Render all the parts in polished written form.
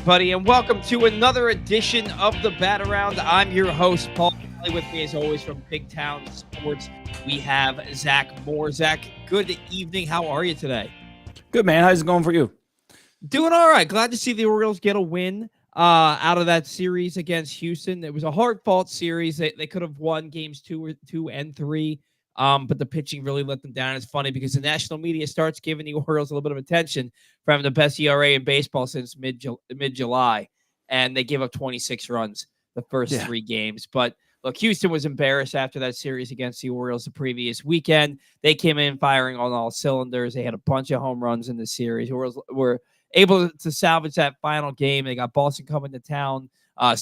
everybody, and welcome to another edition of the Bat Around. I'm your host, Paul. With me, as always, from Big Town Sports, we have Zach Moore. Zach, good evening. How are you today? Good, man. How's it going for you? Doing all right. Glad to see the Orioles get a win out of that series against Houston. It was a hard-fought series. They could have won games 2 and 3, but the pitching really let them down. It's funny because the national media starts giving the Orioles a little bit of attention for having the best ERA in baseball since mid-July, and they gave up 26 runs the first 3 games. But look, Houston was embarrassed after that series against the Orioles the previous weekend. They came in firing on all cylinders. They had a bunch of home runs in the series. The Orioles were able to salvage that final game. They got Boston coming to town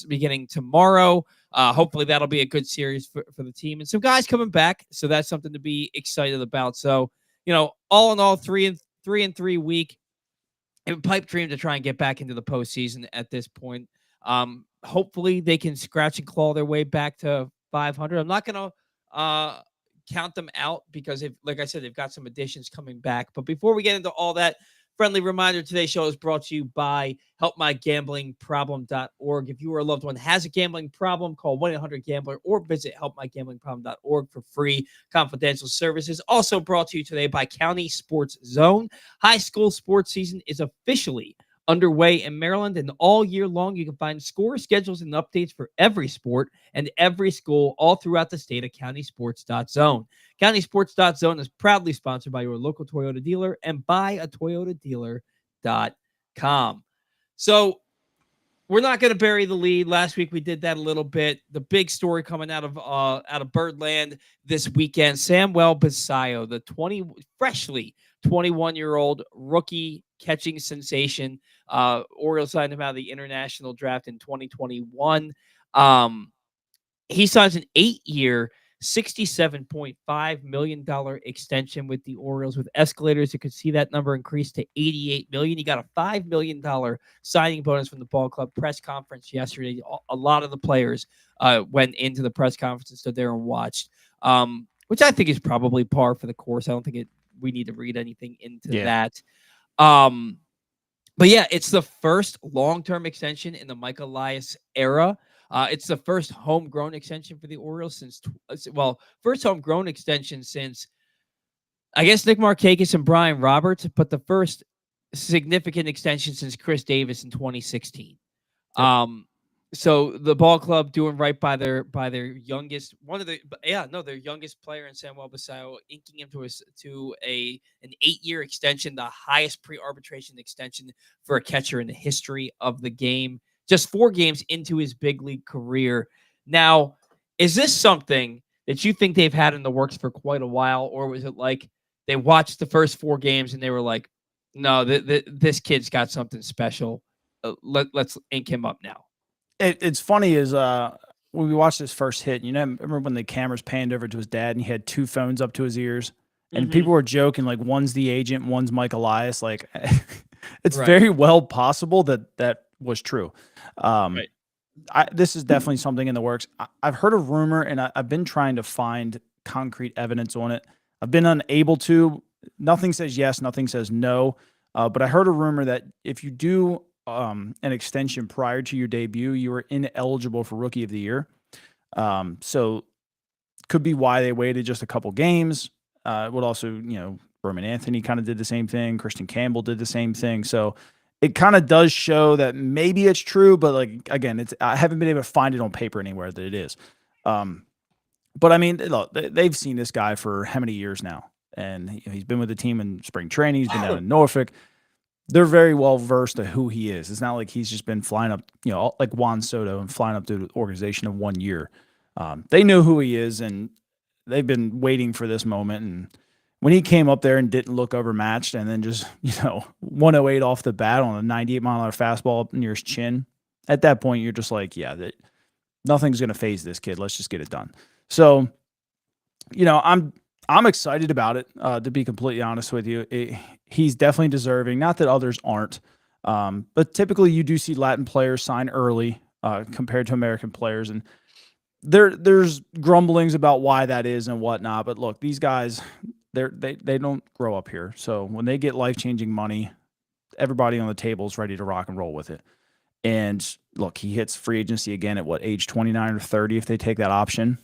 beginning tomorrow. Hopefully that'll be a good series for the team and some guys coming back. So that's something to be excited about. So, all in all, 3-3 week. A pipe dream to try and get back into the postseason at this point. Hopefully they can scratch and claw their way back to 500. I'm not going to count them out because, like I said, they've got some additions coming back. But before we get into all that, friendly reminder, today's show is brought to you by helpmygamblingproblem.org. If you or a loved one has a gambling problem, call 1-800-GAMBLER or visit helpmygamblingproblem.org for free confidential services. Also brought to you today by County Sports Zone. High school sports season is officially underway in Maryland, and all year long you can find scores, schedules, and updates for every sport and every school all throughout the state at countysports.zone. Countysports.zone is proudly sponsored by your local Toyota dealer and buyatoyotadealer.com. So we're not going to bury the lead. Last week we did that a little bit. The big story coming out of Birdland this weekend, Basallo, the freshly 21-year-old rookie catching sensation. Orioles signed him out of the international draft in 2021. He signs an 8-year, $67.5 million extension with the Orioles. With escalators, you could see that number increase to $88 million. He got a $5 million signing bonus from the ball club. Press conference yesterday. A lot of the players went into the press conference and stood there and watched, which I think is probably par for the course. I don't think we need to read anything into that. But yeah, it's the first long-term extension in the Mike Elias era. It's the first homegrown extension for the Orioles first homegrown extension since, I guess, Nick Markakis and Brian Roberts, but the first significant extension since Chris Davis in 2016. Yep. So the ball club doing right by their youngest, their youngest player in Samuel Basallo, inking him to an 8-year extension, the highest pre-arbitration extension for a catcher in the history of the game. Just 4 games into his big league career. Now, is this something that you think they've had in the works for quite a while, or was it like they watched the first 4 games and they were like, no, this kid's got something special. Let's ink him up now. It's funny is when we watched his first hit, remember when the cameras panned over to his dad and he had 2 phones up to his ears and people were joking like one's the agent, one's Mike Elias. Like it's very well possible that was true. Right. This is definitely something in the works. I've heard a rumor and I've been trying to find concrete evidence on it. I've been unable to. Nothing says yes, nothing says no. But I heard a rumor that if you do an extension prior to your debut, you were ineligible for Rookie of the Year. So could be why they waited just a couple games. Would also, Roman Anthony kind of did the same thing. Christian Campbell did the same thing. So it kind of does show that maybe it's true, but like, again, I haven't been able to find it on paper anywhere that it is. But I mean, look, they've seen this guy for how many years now? And he's been with the team in spring training. He's been down in Norfolk. They're very well versed to who he is. It's not like he's just been flying up, like Juan Soto and flying up to the organization of 1 year. They know who he is, and they've been waiting for this moment. And when he came up there and didn't look overmatched and then just, 108 off the bat on a 98-mile-an-hour fastball up near his chin, at that point, you're just like, nothing's going to phase this kid. Let's just get it done. So, I'm excited about it, to be completely honest with you. He's definitely deserving. Not that others aren't, but typically you do see Latin players sign early compared to American players, and there's grumblings about why that is and whatnot. But look, these guys, they don't grow up here. So when they get life-changing money, everybody on the table is ready to rock and roll with it. And look, he hits free agency again at what, age 29 or 30 if they take that option.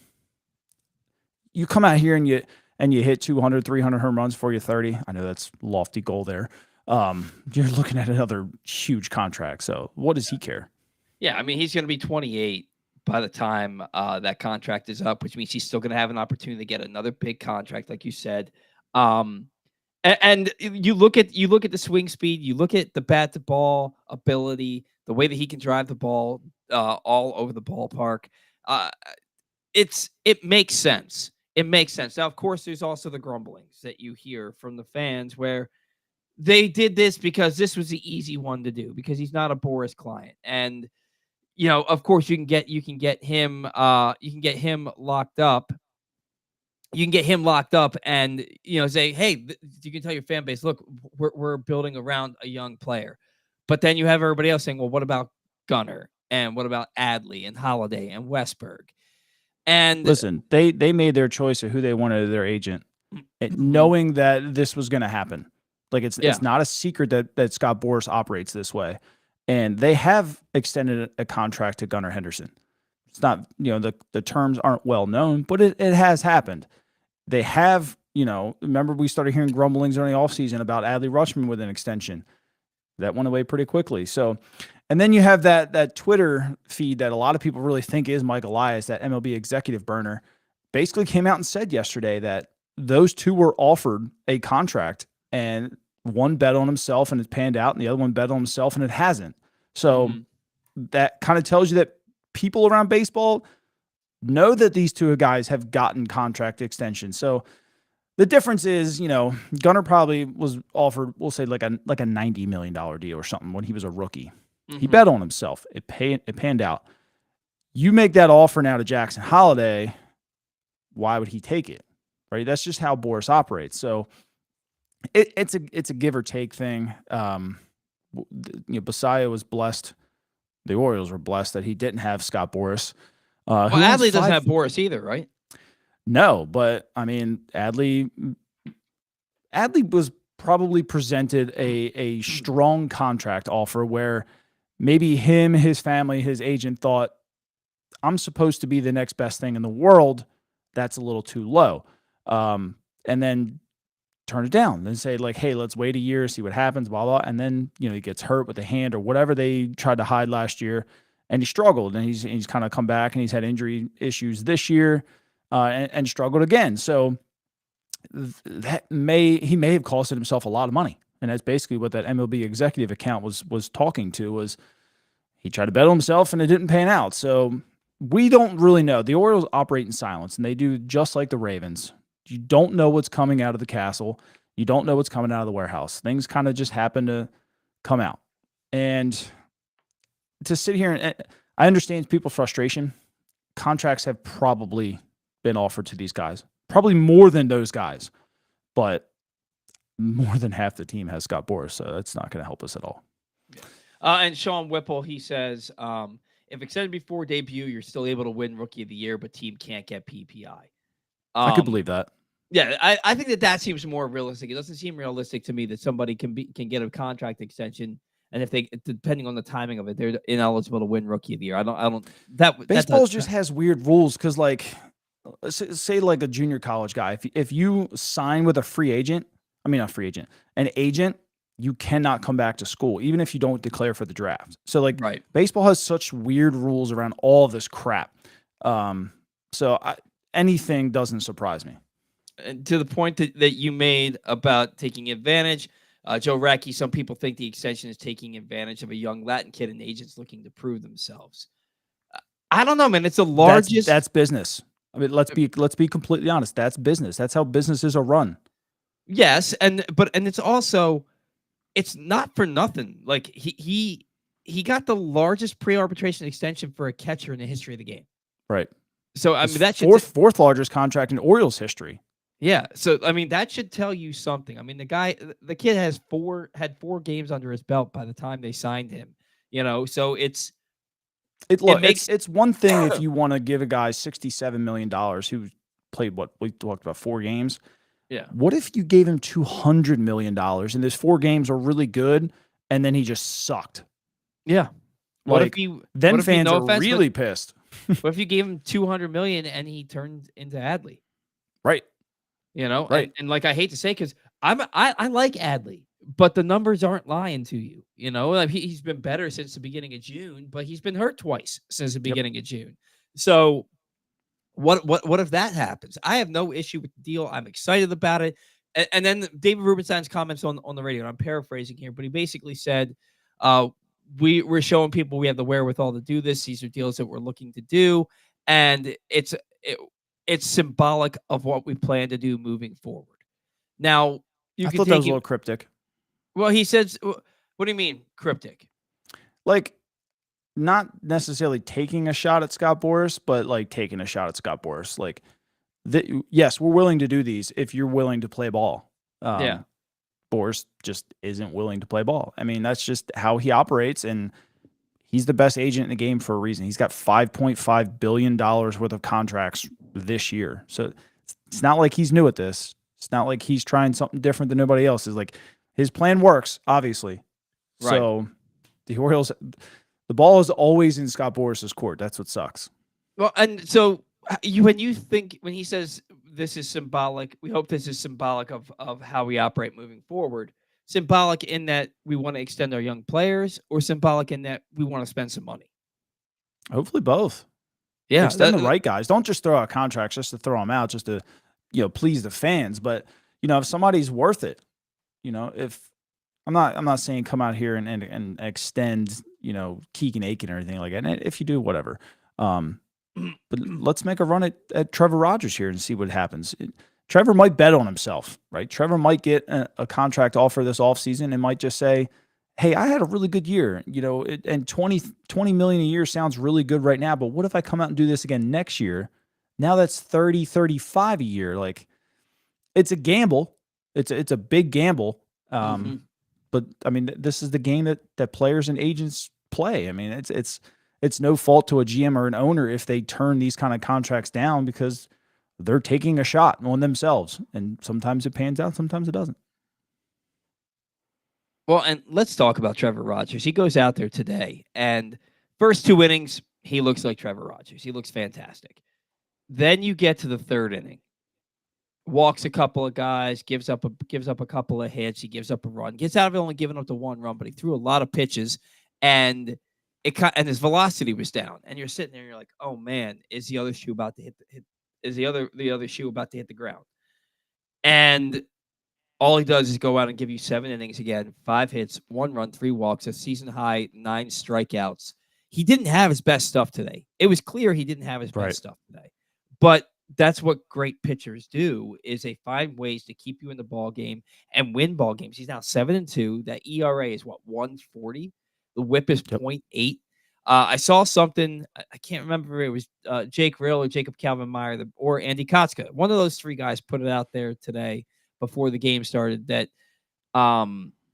You come out here and you hit 200, 300 home runs before you're 30. I know that's a lofty goal there. You're looking at another huge contract. So what does he care? Yeah, I mean, he's going to be 28 by the time that contract is up, which means he's still going to have an opportunity to get another big contract, like you said. And you look at the swing speed, you look at the bat to ball ability, the way that he can drive the ball all over the ballpark. Uh, it makes sense. It makes sense. Now, of course, there's also the grumblings that you hear from the fans where they did this because this was the easy one to do because he's not a Boris client. And of course you can get him locked up. You can get him locked up and say, hey, you can tell your fan base, look, we're building around a young player. But then you have everybody else saying, well, what about Gunnar? And what about Adley and Holiday and Westberg? And listen, they made their choice of who they wanted as their agent, knowing that this was going to happen. Like it's not a secret that Scott Boras operates this way, and they have extended a contract to Gunnar Henderson. It's not the terms aren't well known, but it has happened. They have remember we started hearing grumblings during the offseason about Adley Rutschman with an extension. That went away pretty quickly. So. And then you have that Twitter feed that a lot of people really think is Mike Elias, that MLB executive burner, basically came out and said yesterday that those two were offered a contract and one bet on himself and it panned out and the other one bet on himself and it hasn't. So that kind of tells you that people around baseball know that these two guys have gotten contract extensions. So the difference is, Gunnar probably was offered, we'll say like a $90 million deal or something when he was a rookie. He bet on himself. It panned out. You make that offer now to Jackson Holiday, why would he take it? Right? That's just how Boras operates. So it's a give or take thing. Basallo was blessed. The Orioles were blessed that he didn't have Scott Boras. Well, Adley doesn't have Boras either, right? No, but I mean, Adley was probably presented a strong contract offer where maybe him, his family, his agent thought, I'm supposed to be the next best thing in the world. That's a little too low. And then turn it down. Then say like, hey, let's wait a year, see what happens, blah, blah. And then, he gets hurt with a hand or whatever they tried to hide last year. And he struggled. And he's kind of come back and he's had injury issues this year and struggled again. So he may have costed himself a lot of money. And that's basically what that MLB executive account was talking to, was he tried to bet on himself and it didn't pan out. So we don't really know. The Orioles operate in silence, and they do just like the Ravens. You don't know what's coming out of the castle. You don't know what's coming out of the warehouse. Things kind of just happen to come out. And to sit here, and I understand people's frustration. Contracts have probably been offered to these guys, probably more than those guys, but more than half the team has Scott Boras, so that's not going to help us at all. Yeah. And Sean Whipple, he says, if extended before debut, you're still able to win Rookie of the Year, but team can't get PPI. I could believe that. Yeah, I think that seems more realistic. It doesn't seem realistic to me that somebody can get a contract extension, and if they, depending on the timing of it, they're ineligible to win Rookie of the Year. I don't. Baseball just has weird rules because, like, say like a junior college guy, if you sign with a free agent. I mean, not free agent, an agent, you cannot come back to school, even if you don't declare for the draft. So, like, baseball has such weird rules around all of this crap. Anything doesn't surprise me. And to the point that you made about taking advantage, Joe Racky, some people think the extension is taking advantage of a young Latin kid and agents looking to prove themselves. I don't know, man. It's the largest. That's business. I mean, let's be completely honest. That's business. That's how businesses are run. Yes, and it's also, it's not for nothing. Like he got the largest pre-arbitration extension for a catcher in the history of the game. Right. So I mean that's fourth largest contract in Orioles history. Yeah. So I mean that should tell you something. I mean the kid had 4 games under his belt by the time they signed him. So it's one thing if you want to give a guy $67 million who played what we talked about 4 games. Yeah. What if you gave him $200 million and those 4 games are really good and then he just sucked? Yeah. What if Like, you? then What if you? fans No are offense, but really pissed. what if you gave him 200 million and he turned into Adley? Right. You know, Right. and like I hate to say, because I like Adley, but the numbers aren't lying to you. You know, like he's been better since the beginning of June, but he's been hurt twice since the Yep. beginning of June. So what if that happens? I have no issue with the deal. I'm excited about it. And then David Rubenstein's comments on the radio, and I'm paraphrasing here, but he basically said, we're showing people we have the wherewithal to do this. These are deals that we're looking to do, and it's symbolic of what we plan to do moving forward. Now, you I can thought that take was a it. little cryptic. Well, he says, what do you mean cryptic? Like, not necessarily taking a shot at Scott Boras, but like taking a shot at Scott Boras. Like, yes, we're willing to do these if you're willing to play ball. Yeah. Boras just isn't willing to play ball. I mean, that's just how he operates, and he's the best agent in the game for a reason. He's got $5.5 billion worth of contracts this year. So it's not like he's new at this. It's not like he's trying something different than nobody else. Is like his plan works, obviously. Right. So the Orioles, the ball is always in Scott Boras's court. That's what sucks. Well, and so when he says this is symbolic, we hope this is symbolic of how we operate moving forward. Symbolic in that we want to extend our young players, or symbolic in that we want to spend some money. Hopefully both. Yeah, Extend the right guys. Don't just throw out contracts just to throw them out, just to please the fans. But if somebody's worth it, if I'm not saying come out here and extend Keegan Aiken or anything like that. And if you do, whatever. But let's make a run at Trevor Rogers here and see what happens. Trevor might bet on himself, right? Trevor might get a contract offer this offseason and might just say, hey, I had a really good year, and 20 million a year sounds really good right now, but what if I come out and do this again next year? Now that's 30, 35 a year. Like, it's a gamble. It's a big gamble. But I mean, this is the game that players and agents play. I mean, it's no fault to a GM or an owner if they turn these kind of contracts down, because they're taking a shot on themselves. And sometimes it pans out, sometimes it doesn't. Well, and let's talk about Trevor Rogers. He goes out there today, and first 2 innings, he looks like Trevor Rogers. He looks fantastic. Then you get to the 3rd inning, walks a couple of guys, gives up a couple of hits. He gives up a run, gets out of it only giving up the 1 run, but he threw a lot of pitches, and his velocity was down. And you're sitting there, and you're like, oh man, is the other shoe about to hit? Is the other shoe about to hit the ground? And all he does is go out and give you 7 innings again, 5 hits, 1 run, 3 walks, a season high 9 strikeouts. He didn't have his best stuff today. It was clear he didn't have his best stuff today. But that's what great pitchers do, is they find ways to keep you in the ball game and win ball games. He's now 7-2. That ERA is 140. The WHIP is 0.8. I saw something. I can't remember if it was Jake Rill or Jacob Calvin-Meyer or Andy Kotzka. One of those 3 guys put it out there today before the game started that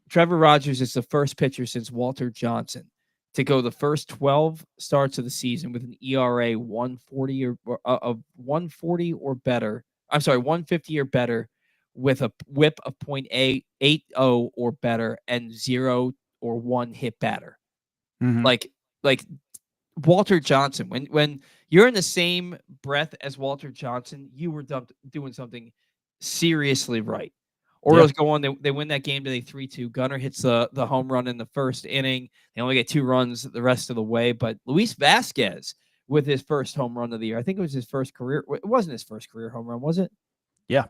Trevor Rogers is the first pitcher since Walter Johnson to go the first 12 starts of the season with an ERA 140 or 140 or better. I'm sorry, 150 or better, with a WHIP of 0.880 or better, and 0 or 1 hit batter. Mm-hmm. Like Walter Johnson. When you're in the same breath as Walter Johnson, you were doing something seriously right. Orioles go on, they win that game today 3-2. Gunnar hits the home run in the 1st inning. They only get 2 runs the rest of the way. But Luis Vasquez with his first home run of the year. I think it was his first career. It wasn't his first career home run, was it? Yeah.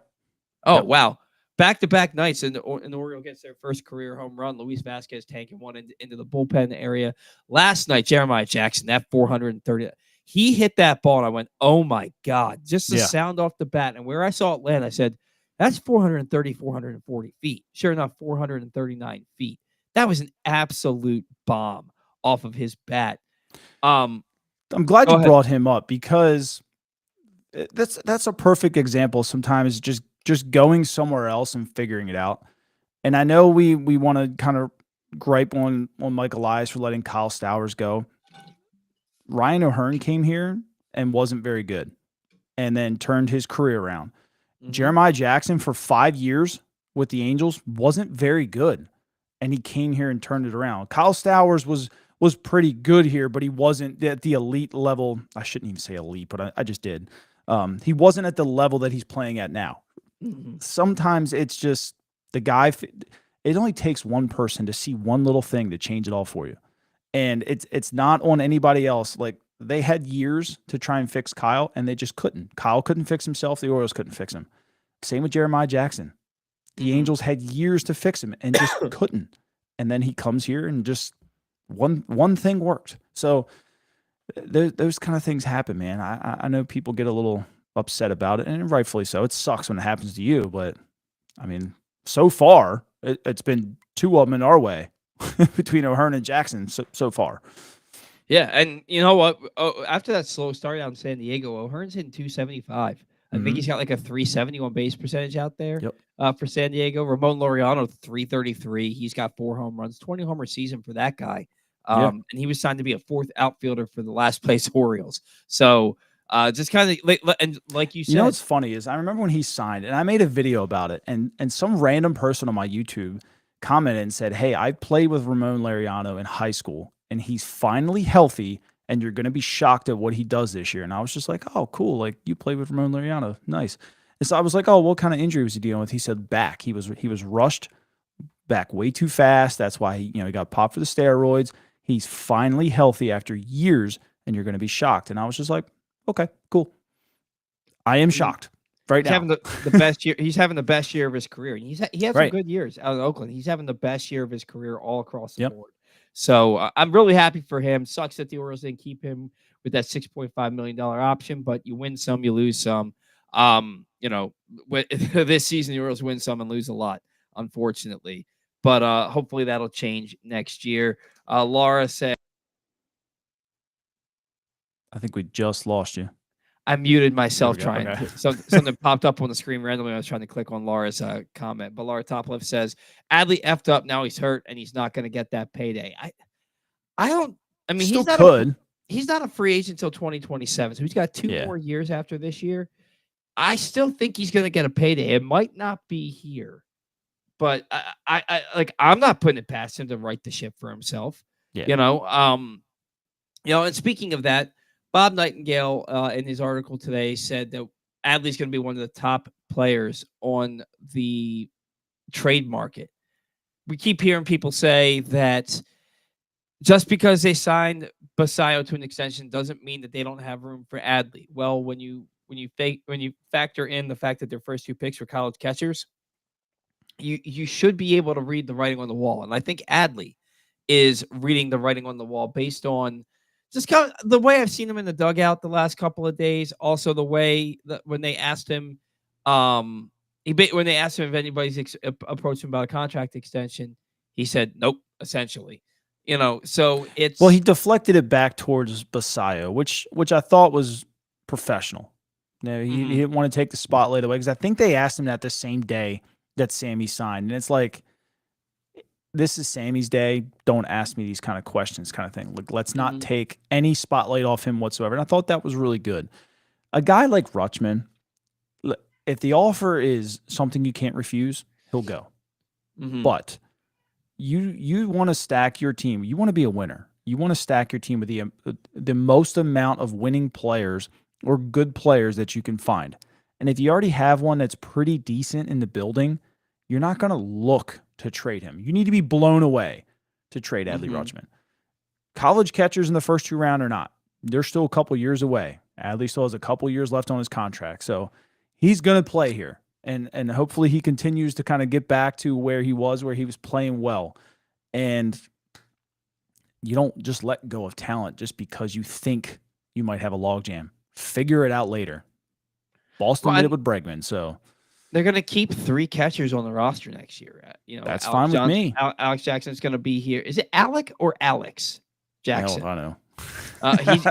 Oh, wow. Back-to-back nights, and the Orioles gets their first career home run. Luis Vasquez tanking one into the bullpen area. Last night, Jeremiah Jackson, that 430. He hit that ball, and I went, oh, my God. Just the sound off the bat. And where I saw it land, I said, that's 430, 440 feet. Sure enough, 439 feet. That was an absolute bomb off of his bat. I'm glad you brought him up, because that's a perfect example sometimes just going somewhere else and figuring it out. And I know we want to kind of gripe on Mike Elias for letting Kyle Stowers go. Ryan O'Hearn came here and wasn't very good, and then turned his career around. Mm-hmm. Jeremiah Jackson for 5 years with the Angels wasn't very good, and he came here and turned it around. Kyle Stowers was was pretty good here, but he wasn't at the elite level. I shouldn't even say elite, but I just did. He wasn't at the level that he's playing at now. Sometimes it's just the guy. It only takes one person to see one little thing to change it all for you, and it's not on anybody else. Like they had years to try and fix Kyle, and they just couldn't. Kyle couldn't fix himself. The Orioles couldn't fix him. Same with Jeremiah Jackson. The Angels had years to fix him and just couldn't. And then he comes here and just one thing worked. So those kind of things happen, man. I know people get a little upset about it, and rightfully so. It sucks when it happens to you, but I mean, so far it's been two of them in our way between O'Hearn and Jackson so far. Yeah, and you know what? After that slow start out in San Diego, O'Hearn's hitting 275. I think he's got like a 371 base percentage out there for San Diego. Ramon Laureano, 333. He's got 4 home runs, 20 homer season for that guy. And he was signed to be a 4th outfielder for the last place Orioles. So just kind of like you said. You know what's funny is I remember when he signed, and I made a video about it, and some random person on my YouTube commented and said, "Hey, I played with Ramon Laureano in high school, and he's finally healthy, and you're going to be shocked at what he does this year." And I was just like, "Oh, cool. Like you played with Ramon Laureano. Nice." And so I was like, "Oh, what kind of injury was he dealing with?" He said back. He was rushed back way too fast. That's why he got popped for the steroids. He's finally healthy after years, and you're going to be shocked. And I was just like, "Okay, cool." I am shocked right now. Having the best year. He's having the best year of his career. And he had some good years out in Oakland. He's having the best year of his career all across the board. So I'm really happy for him. Sucks that the Orioles didn't keep him with that $6.5 million option, but you win some, you lose some. This season the Orioles win some and lose a lot, unfortunately. But hopefully that'll change next year. Laura said, I think we just lost you. I muted myself trying to. Something popped up on the screen randomly. I was trying to click on Laura's comment, but Laura Topliff says Adley effed up. Now he's hurt and he's not going to get that payday. I mean, Still could. He's not a free agent until 2027, so he's got 2 more years after this year. I still think he's going to get a payday. It might not be here, but I'm not putting it past him to right the ship for himself. And speaking of that, Bob Nightingale, in his article today, said that Adley's going to be one of the top players on the trade market. We keep hearing people say that just because they signed Basallo to an extension doesn't mean that they don't have room for Adley. Well, when you factor in the fact that their first 2 picks were college catchers, you should be able to read the writing on the wall. And I think Adley is reading the writing on the wall based on just kind of the way I've seen him in the dugout the last couple of days. Also, the way that when they asked him, when they asked him if anybody's approached him about a contract extension, he said nope. Essentially, so it's he deflected it back towards Basallo, which I thought was professional. He didn't want to take the spotlight away because I think they asked him that the same day that Sammy signed, and it's like, this is Sammy's day. Don't ask me these kind of questions, kind of thing. Like, let's not take any spotlight off him whatsoever. And I thought that was really good. A guy like Rutschman, if the offer is something you can't refuse, he'll go. But you want to stack your team. You want to be a winner. You want to stack your team with the most amount of winning players or good players that you can find. And if you already have one that's pretty decent in the building, you're not going to look to trade him. You need to be blown away to trade Adley Rutschman. College catchers in the first 2 rounds or not, they're still a couple years away. Adley still has a couple years left on his contract. So he's going to play here. And hopefully he continues to kind of get back to where he was playing well. And you don't just let go of talent just because you think you might have a logjam. Figure it out later. Boston did it with Bregman, so they're going to keep 3 catchers on the roster next year. That's fine with me. Alex Jackson's going to be here. Is it Alec or Alex Jackson? I know. He's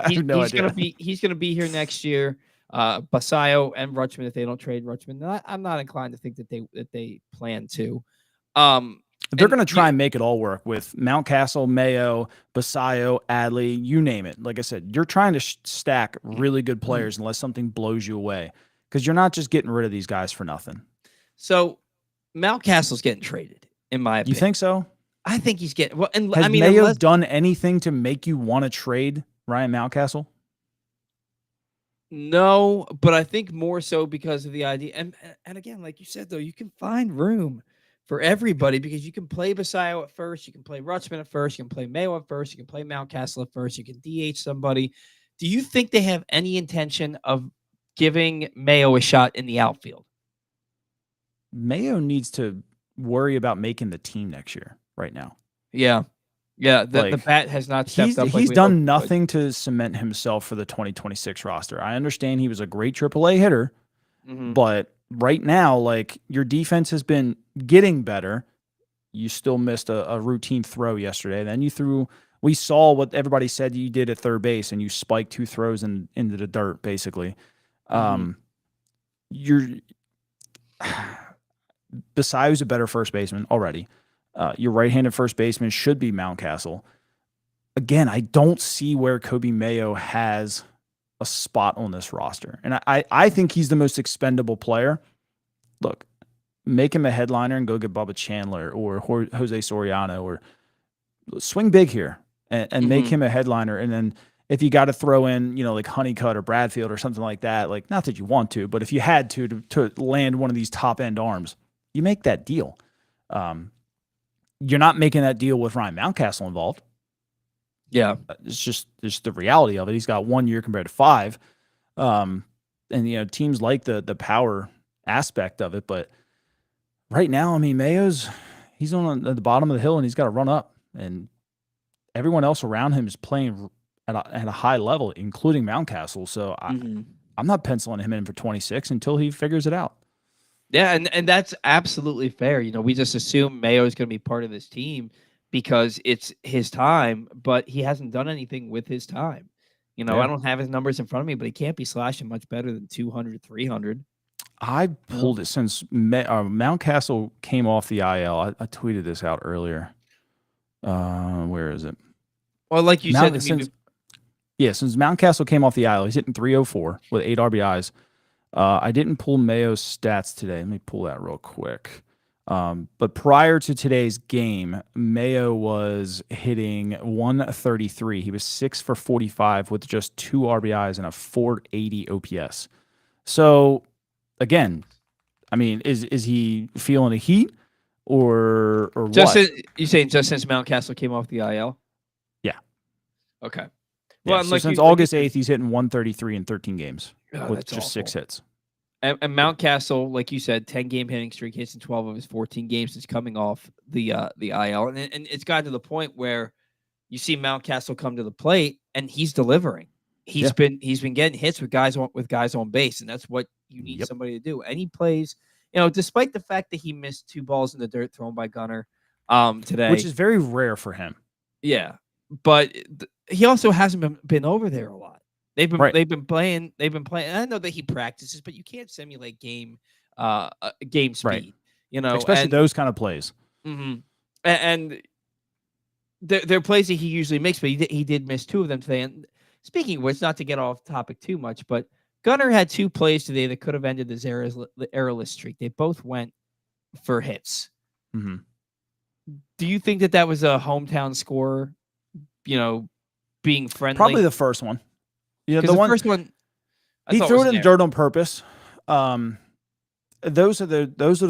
going to be here next year. Basallo and Rutschman, if they don't trade Rutschman, I'm not inclined to think that they plan to. They're going to try and make it all work with Mountcastle, Mayo, Basallo, Adley, you name it. Like I said, you're trying to stack really good players unless something blows you away, because you're not just getting rid of these guys for nothing. So Mountcastle's getting traded, in my opinion. You think so? I think he's getting well, and Has I mean, Mayo unless done anything to make you want to trade Ryan Mountcastle? no, but I think more so because of the idea, and again, like you said, though, you can find room for everybody because you can play Basallo at first, you can play Rutschman at first, you can play Mayo at first, you can play Mountcastle at first, you can DH somebody. Do you think they have any intention of giving Mayo a shot in the outfield? Mayo needs to worry about making the team next year right now. Yeah, yeah. The Like bat has not stepped up like he's we hoped done it would. nothing to cement himself for the 2026 roster. I understand he was a great AAA hitter, Mhm. but right now, like your defense has been getting better. You still missed a routine throw yesterday. Then you threw. We saw what everybody said you did at third base, and you spiked 2 throws into the dirt, basically. Mhm. You're Basallo's a better first baseman already. Your right-handed first baseman should be Mountcastle. Again, I don't see where Kobe Mayo has a spot on this roster. And I think he's the most expendable player. Look, make him a headliner and go get Bubba Chandler or Jose Soriano, or swing big here and make Mhm. him a headliner. And then if you got to throw in, like Honeycutt or Bradfield or something like that, like not that you want to, but if you had to land one of these top end arms, you make that deal. You're not making that deal with Ryan Mountcastle involved. Yeah. It's just the reality of it. He's got 1 year compared to 5. And teams like the power aspect of it, but right now, I mean, he's on the bottom of the hill and he's got to run up, and everyone else around him is playing at a high level, including Mountcastle. So Mhm. I'm not penciling him in for 26 until he figures it out. Yeah, and that's absolutely fair. We just assume Mayo is going to be part of this team because it's his time, but he hasn't done anything with his time. I Yeah. don't have his numbers in front of me, but he can't be slashing much better than 200, 300. I No. pulled it since Mountcastle came off the IL. I tweeted this out earlier. Where is it? Well, like you said, I mean, Since Mountcastle came off the IL, he's hitting 304 with 8 RBIs. I didn't pull Mayo's stats today. Let me pull that real quick. But prior to today's game, Mayo was hitting 133. He was 6 for 45 with just 2 RBIs and a 480 OPS. So, again, I mean, is he feeling the heat or just what? you saying just since Mountcastle came off the IL? Yeah. Okay. Well, Yeah. and So like since you August said, 8th, he's hitting 133 in 13 games with that's just 6 awful. hits. And Mountcastle, like you said, 10-game hitting streak, hits in 12 of his 14 games since coming off the IL, and it's gotten to the point where you see Mountcastle come to the plate and he's delivering. Yeah. He's been getting hits with guys on base, and that's what you need Yep. somebody to do. And he plays, despite the fact that he missed 2 balls in the dirt thrown by Gunnar today, Which is very rare for him. yeah, but he also hasn't been over there a lot. Right. They've been playing. I know that he practices, but you can't simulate game Right. speed. Especially And those kind of plays. mhm. And they're plays that he usually makes, but he did miss 2 of them today. And speaking of which, not to get off topic too much, but Gunnar had 2 plays today that could have ended the errorless streak. They both went for hits. Mm-hmm. Do you think that was a hometown scorer? Being friendly. Probably the first one. Yeah, Because the first one, I he thought threw was it an in error. dirt on purpose. Those are the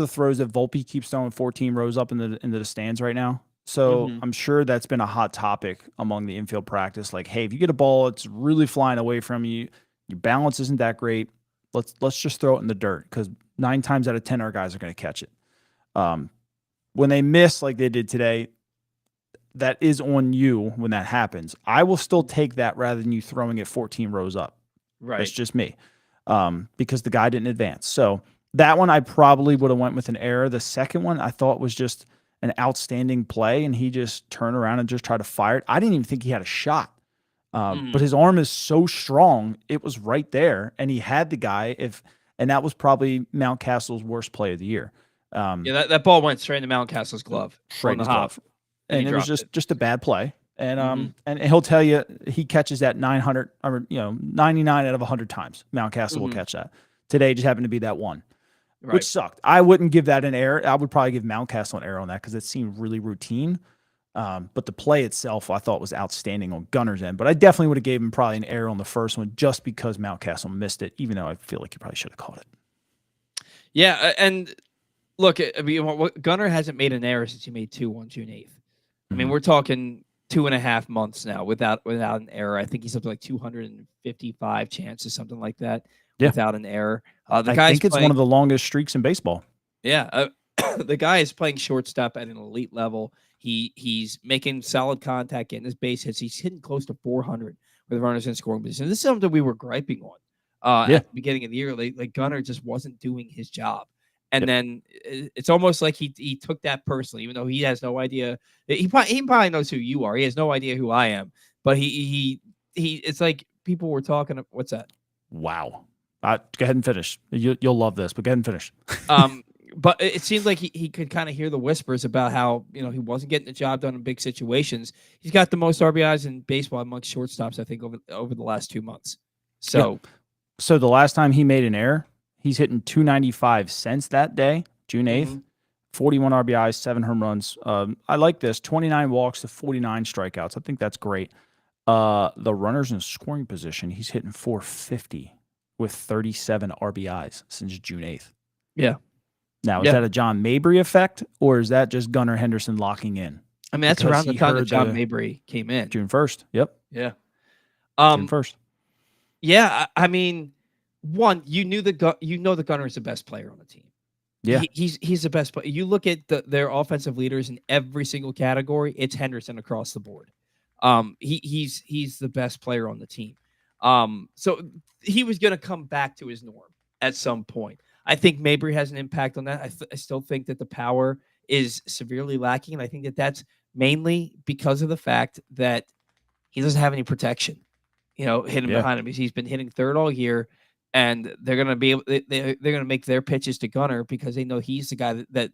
throws that Volpe keeps throwing 14 rows up into the stands right now. So Mhm. I'm sure that's been a hot topic among the infield practice. Like, hey, if you get a ball, it's really flying away from you. Your balance isn't that great. Let's just throw it in the dirt because 9 times out of 10 our guys are going to catch it. When they miss like they did today, that is on you when that happens. I will still take that rather than you throwing it 14 rows up. Right. That's just me. Because the guy didn't advance. So that one I probably would have went with an error. The second one I thought was just an outstanding play, and he just turned around and just tried to fire it. I didn't even think he had a shot. But his arm is so strong, it was right there, and he had the guy. And that was probably Mountcastle's worst play of the year. Yeah, that ball went straight into Mountcastle's glove. Straight in his glove. And it was just a bad play. And and he'll tell you he catches that 900 or 99 out of 100 times. Mountcastle will catch that. Today just happened to be that one, which sucked. I wouldn't give that an error. I would probably give Mountcastle an error on that because it seemed really routine. But the play itself, I thought, was outstanding on Gunner's end. But I definitely would have gave him probably an error on the first one just because Mountcastle missed it, even though I feel like he probably should have caught it. Yeah, and look, I mean, Gunner hasn't made an error since he made 2 on June 8th. I mean, we're talking 2.5 months now without an error. I think he's up to like 255 chances, something like that, without an error. The I guy's think it's playing, one of the longest streaks in baseball. yeah, the guy is playing shortstop at an elite level. He's making solid contact, getting his base hits. He's hitting close to 400 with runners in scoring position. This is something we were griping on at the beginning of the year. Like Gunner just wasn't doing his job. And then it's almost like he took that personally, even though he has no idea. He probably knows who you are. He has no idea who I am. But he it's like people were talking. What's that? Wow. Go ahead and finish. You'll love this, but go ahead and finish. But it seemed like he could kind of hear the whispers about how, he wasn't getting the job done in big situations. He's got the most RBIs in baseball amongst shortstops, I think, over the last 2 months. So, So the last time he made an error, he's hitting 295 since that day, June 8th. 41 RBIs, 7 home runs. I like this. 29 walks to 49 strikeouts. I think that's great. The runners in scoring position, he's hitting 450 with 37 RBIs since June 8th. Yeah. Now, is that a John Mabry effect, or is that just Gunnar Henderson locking in? I mean, that's around the time that John Mabry came in. June 1st. Yep. Yeah. June 1st. Yeah, I mean, one, you know the Gunnar is the best player on the team. Yeah. He's the best player. You look at their offensive leaders in every single category, it's Henderson across the board. He's the best player on the team. So he was going to come back to his norm at some point. I think Mabry has an impact on that. I still think that the power is severely lacking, and I think that that's mainly because of the fact that he doesn't have any protection. Hitting behind him. He's been hitting third all year, and they're going to be able. They're going to make their pitches to Gunnar because they know he's the guy that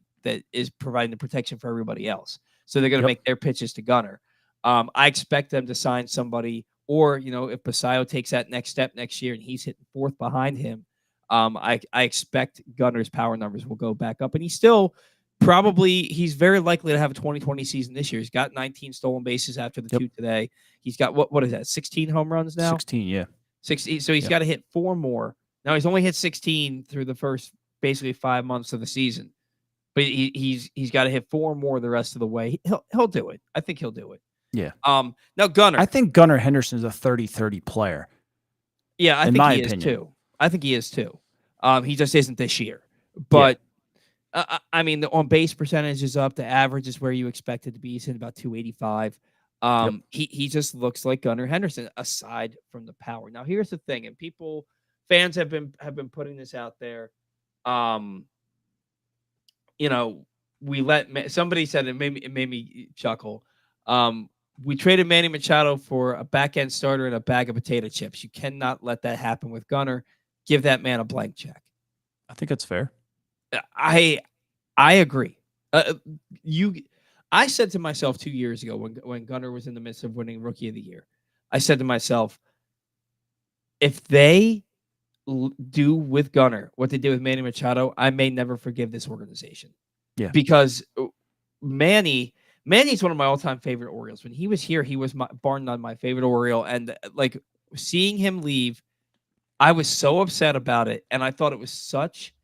is providing the protection for everybody else. So they're going to make their pitches to Gunnar. I expect them to sign somebody, or if Basallo takes that next step next year and he's hitting fourth behind him. I expect Gunner's power numbers will go back up, and he's very likely to have a 2020 season this year. He's got 19 stolen bases after the 2 today. He's got what is that? 16 home runs now. 16, yeah. 16. So he's got to hit 4 more. Now he's only hit 16 through the first basically 5 months of the season, but he's got to hit 4 more the rest of the way. He'll do it. I think he'll do it. Yeah. Now Gunnar. I think Gunnar Henderson is a 30-30 player. Yeah, I think he is too. I think he is too. He just isn't this year. But I mean, the on base percentage is up. The average is where you expect it to be. He's in about 285. He just looks like Gunnar Henderson aside from the power. Now, here's the thing, and fans have been putting this out there. Somebody said it made me chuckle. We traded Manny Machado for a back end starter and a bag of potato chips. You cannot let that happen with Gunnar. Give that man a blank check. I think that's fair. I agree. I said to myself 2 years ago when Gunnar was in the midst of winning Rookie of the Year, I said to myself, if they do with Gunnar what they did with Manny Machado, I may never forgive this organization. Yeah, because Manny's one of my all-time favorite Orioles. When he was here, he was bar none my favorite Oriole, and like seeing him leave, I was so upset about it, and I thought it was such.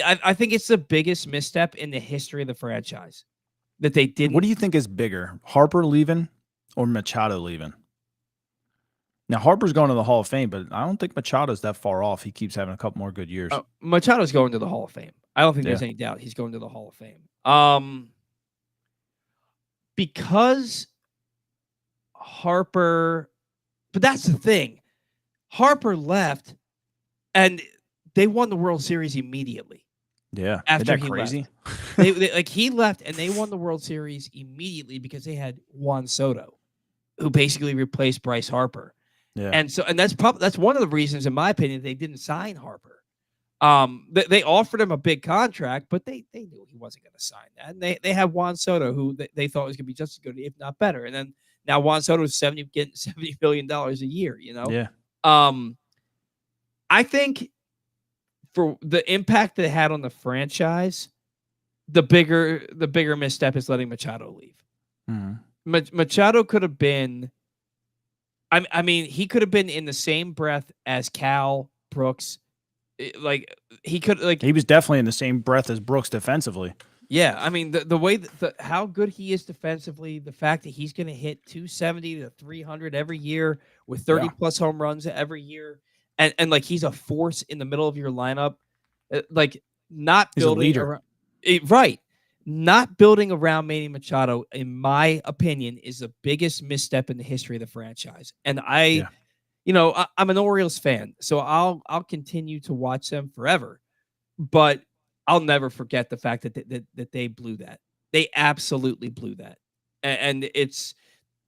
I think it's the biggest misstep in the history of the franchise that they didn't. What do you think is bigger, Harper leaving or Machado leaving? Now, Harper's going to the Hall of Fame, but I don't think Machado's that far off. He keeps having a couple more good years. Machado's going to the Hall of Fame. I don't think there's any doubt he's going to the Hall of Fame. Because Harper, but that's the thing. Harper left, and they won the World Series immediately. Yeah, after he crazy. Left. He left, and they won the World Series immediately because they had Juan Soto, who basically replaced Bryce Harper. Yeah, and that's one of the reasons, in my opinion, they didn't sign Harper. They offered him a big contract, but they knew he wasn't going to sign that. And they had Juan Soto, who they thought was going to be just as good, if not better. And then now Juan Soto is getting $70 billion a year. Yeah. I think for the impact that it had on the franchise, the bigger misstep is letting Machado leave. Mm-hmm. Machado could have been. I mean, he could have been in the same breath as Cal Brooks. Like he could like He was definitely in the same breath as Brooks defensively. yeah. I mean the way how good he is defensively, the fact that he's going to hit 270 to 300 every year with 30 Yeah. plus home runs every year, and like he's a force in the middle of your lineup, like not He's a building leader. around right. Not building around Manny Machado, in my opinion, is the biggest misstep in the history of the franchise. And Yeah. I'm an Orioles fan, so I'll continue to watch them forever. But I'll never forget the fact that they blew that. They absolutely blew that, and it's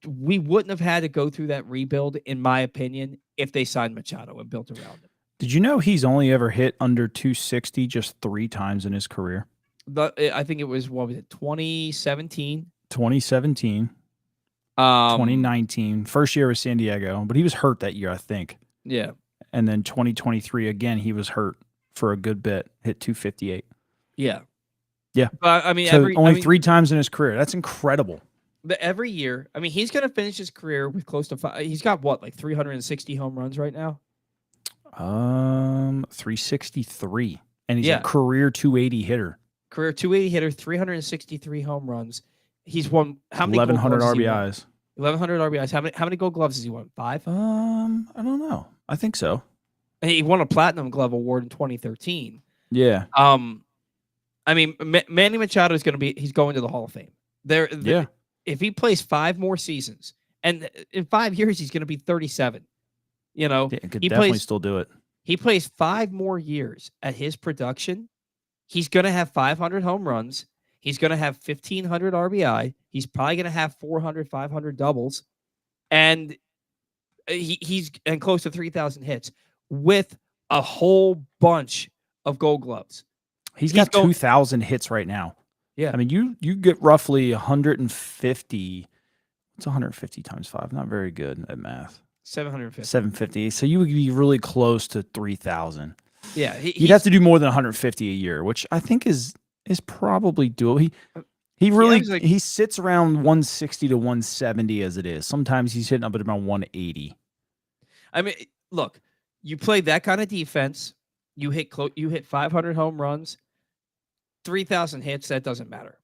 we wouldn't have had to go through that rebuild, in my opinion, if they signed Machado and built around him. Did you know he's only ever hit under 260 just 3 times in his career? I think it was 2017, 2017, 2019, first year with San Diego, but he was hurt that year, I think. Yeah. And then 2023 again, he was hurt for a good bit, hit 258. Yeah. Yeah. But I mean, so only 3 times in his career. That's incredible. But every year, I mean, he's going to finish his career with close to 5. He's got what, like 360 home runs right now? 363. And he's a career 280 hitter. Career 280 hitter, 363 home runs. He's won how many 1,100 RBIs. 1,100 RBIs. How many Gold Gloves has he won? 5? I don't know. I think so. And he won a Platinum Glove award in 2013. Yeah. I mean, Manny Machado is he's going to the Hall of Fame. Yeah. If he plays 5 more seasons, and in 5 years he's going to be 37. You know, he could definitely still do it. He plays 5 more years at his production. He's going to have 500 home runs. He's going to have 1,500 RBI. He's probably going to have 400, 500 doubles, and he's close to 3,000 hits with a whole bunch of Gold Gloves. He's got 2,000 hits right now. Yeah. I mean, you get roughly 150. What's 150 times 5? Not very good at math. 750. 750. So you would be really close to 3,000. Yeah. You'd have to do more than 150 a year, which I think is probably doable. He sits around 160 to 170 as it is. Sometimes he's hitting up at around 180. I mean, look, you play that kind of defense, you hit 500 home runs, 3,000 hits, that doesn't matter.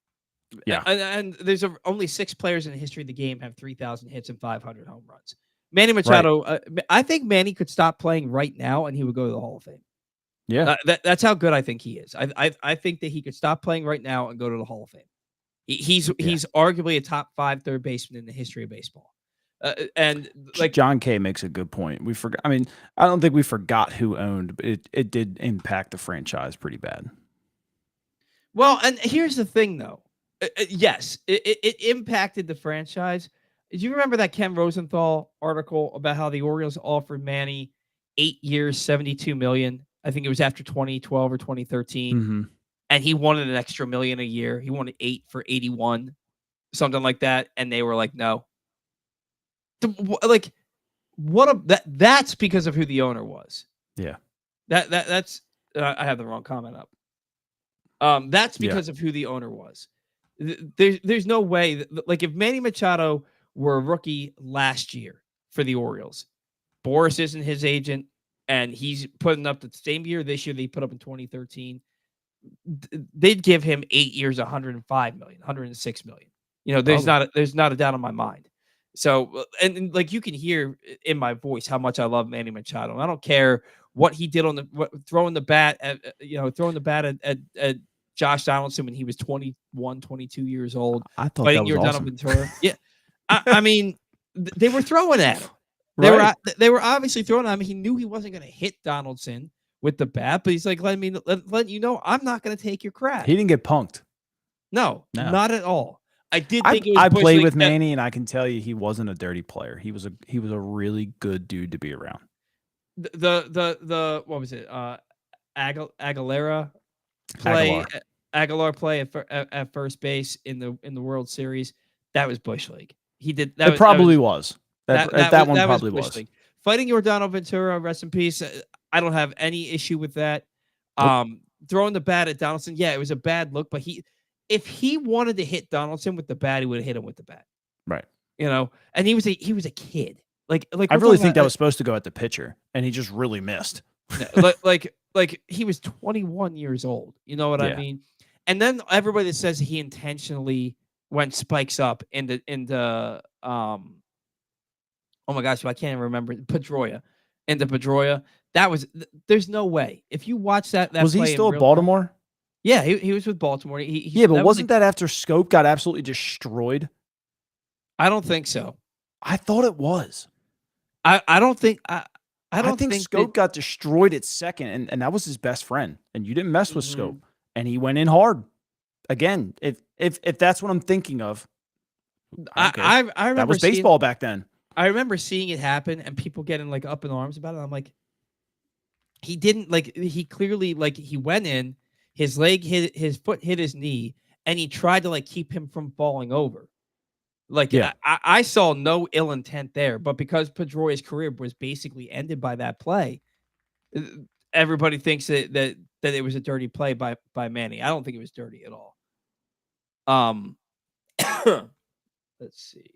Yeah. And there's only 6 players in the history of the game have 3,000 hits and 500 home runs. Manny Machado, right. I think Manny could stop playing right now and he would go to the Hall of Fame. Yeah. That's how good I think he is. I think that he could stop playing right now and go to the Hall of Fame. He's arguably a top 5 third baseman in the history of baseball. And like John Kay makes a good point. We forgot. I mean, I don't think we forgot who owned, but it did impact the franchise pretty bad. Well, and here's the thing, though. Yes, it impacted the franchise. Do you remember that Ken Rosenthal article about how the Orioles offered Manny 8 years, $72 million? I think it was after 2012 or 2013. Mm-hmm. And he wanted an extra $1 million a year. He wanted 8 for 81, something like that. And they were like, no. Like, that's because of who the owner was. Yeah. That's I have the wrong comment up. That's because of who the owner was. There's no way like if Manny Machado were a rookie last year for the Orioles, Boris isn't his agent, and he's putting up the same year this year that he put up in 2013. They'd give him 8 years, $105 million, $106 million. You know, there's not a doubt in my mind. So, and like you can hear in my voice how much I love Manny Machado. I don't care what he did throwing the bat at Josh Donaldson when he was 21, 22 years old. I thought that was awesome. Ventura. Yeah. I mean, they were throwing at him. They were obviously throwing at him. He knew he wasn't going to hit Donaldson with the bat, but he's like, let you know, I'm not going to take your crap. He didn't get punked. No, not at all. I did think it was I played with Manny, and I can tell you he wasn't a dirty player. He was a really good dude to be around. The what was it? Aguilar play at first base in the World Series. That was Bush League. He did that. That was probably was. League. Fighting Yordano Ventura, rest in peace. I don't have any issue with that. Throwing the bat at Donaldson, yeah, it was a bad look, but if he wanted to hit Donaldson with the bat, he would have hit him with the bat. Right. And he was a kid. Like I we're really talking think that about, was supposed to go at the pitcher, and he just really missed. like he was 21 years old. You know what I Yeah. mean? And then everybody that says he intentionally went spikes up into oh my gosh, I can't even remember Pedroia. Into Pedroia. That was there's no way. If you watch that Was he play in still at real time. Baltimore? Yeah, he was with Baltimore. Yeah, but that was wasn't that after Scope got absolutely destroyed? I don't think so. I thought it was. I don't think I I don't think think that. Scope got destroyed at second, and that was his best friend. And you didn't mess with Mhm. Scope, and he went in hard. Again, if that's what I'm thinking of, I don't care. I That remember was baseball back then. I remember seeing it happen and people getting like up in arms about it. I'm like, he didn't like he clearly like he went in, his leg hit his foot hit his knee, and he tried to like keep him from falling over. Like Yeah. I saw no ill intent there, but because Pedroia's career was basically ended by that play, uh, everybody thinks that it was a dirty play by Manny. I don't think it was dirty at all. Um, let's see.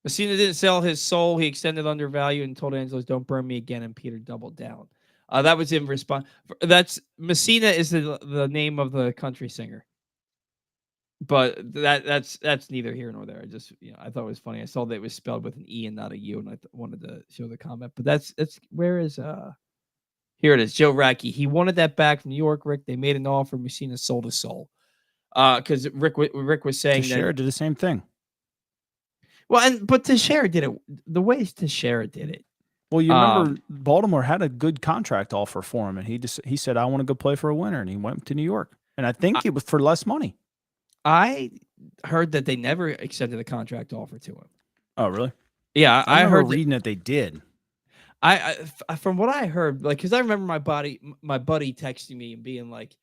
Messina didn't sell his soul. He extended undervalue and told Angelos, "Don't burn me again." And Peter doubled down. That was in response. That's Messina is the name of the country singer. But that's neither here nor there. I just I thought it was funny. I saw that it was spelled with an E and not a U, and I wanted to show the comment. But that's where is here it is. Joe Radke. He wanted that back from New York. Rick. They made an offer. Messina sold his soul. Because Rick was saying that. Teixeira did the same thing. Well, but Teixeira did it the way Teixeira did it. Well, you remember Baltimore had a good contract offer for him, and he said, "I want to go play for a winner," and he went to New York, and I think it was for less money. I heard that they never extended a contract offer to him. Oh, really? Yeah, I heard reading that they did. I from what I heard, like, because I remember my buddy texting me and being like,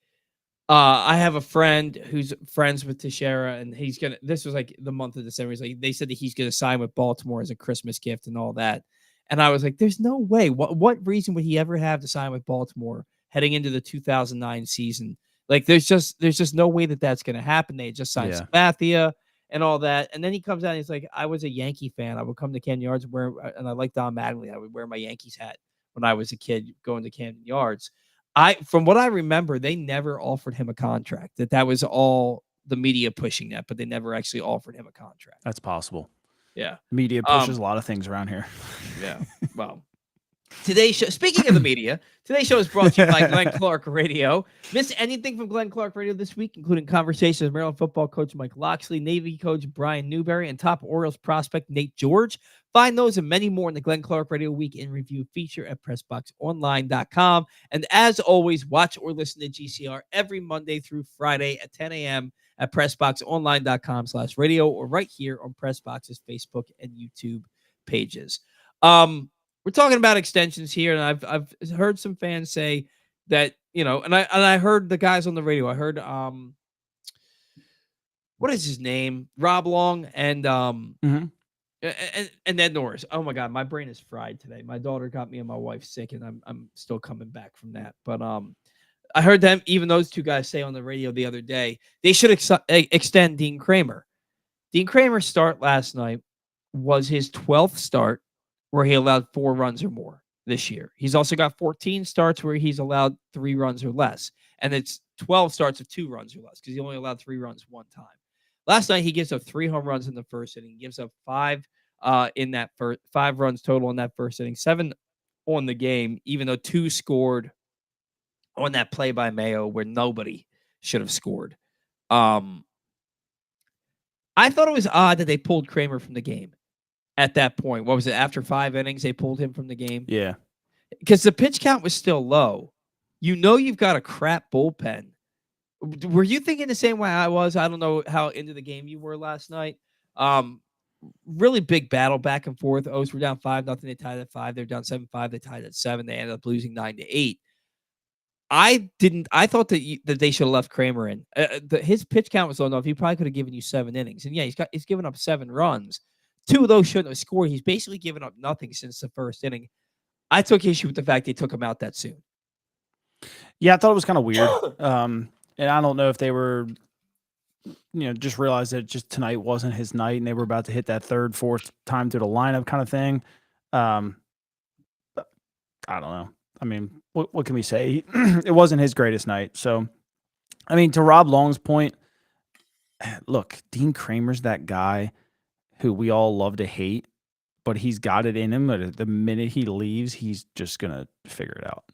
I have a friend who's friends with Teixeira, and this was like the month of December. He's like, they said that he's gonna sign with Baltimore as a Christmas gift and all that. And I was like, there's no way. What reason would he ever have to sign with Baltimore heading into the 2009 season? Like, there's just no way that that's gonna happen. They had just signed Sabathia and all that, and then he comes out and he's like, I was a Yankee fan. I would come to Camden Yards and I like Don Mattingly. I would wear my Yankees hat when I was a kid going to Camden Yards. From what I remember, they never offered him a contract. That was all the media pushing that, but they never actually offered him a contract. That's possible. Yeah. Media pushes a lot of things around here. Yeah. Well, today's show, speaking of the media, today's show is brought to you by Glenn Clark Radio. Miss anything from Glenn Clark Radio this week, including conversations with Maryland football coach Mike Loxley, Navy coach Brian Newberry, and top Orioles prospect Nate George. Find those and many more in the Glenn Clark Radio Week in Review feature at PressBoxOnline.com. And as always, watch or listen to GCR every Monday through Friday at 10 a.m. at PressBoxOnline.com/radio or right here on PressBox's Facebook and YouTube pages. We're talking about extensions here, and I've heard some fans say that, and I heard the guys on the radio. I heard what is his name? Rob Long and and Ned Norris. Oh my God, my brain is fried today. My daughter got me and my wife sick, and I'm still coming back from that. But I heard them, even those two guys, say on the radio the other day they should extend Dean Kramer. Dean Kramer's start last night was his 12th start where he allowed 4 runs or more this year. He's also got 14 starts where he's allowed 3 runs or less. And it's 12 starts of 2 runs or less because he only allowed 3 runs one time. Last night, he gives up 3 home runs in the first inning. He gives up 5 in that 5 runs total in that first inning, 7 on the game, even though 2 scored on that play by Mayo where nobody should have scored. I thought it was odd that they pulled Kramer from the game. At that point, what was it? After 5 innings, they pulled him from the game. Yeah, because the pitch count was still low. You've got a crap bullpen. Were you thinking the same way I was? I don't know how into the game you were last night. Really big battle back and forth. O's were down 5-0. They tied at 5. They're down 7-5. They tied at 7. They ended up losing 9-8. I thought that they should have left Kramer in. His pitch count was low enough. He probably could have given you 7 innings. And yeah, he's given up 7 runs. 2 of those shouldn't have scored. He's basically given up nothing since the first inning. I took issue with the fact they took him out that soon. Yeah, I thought it was kind of weird. And I don't know if they were just realized that just tonight wasn't his night, and they were about to hit that third, fourth time through the lineup kind of thing. But I don't know. I mean, what can we say? It wasn't his greatest night. So, I mean, to Rob Long's point, look, Dean Kramer's that guy who we all love to hate, but he's got it in him. But the minute he leaves, he's just gonna figure it out,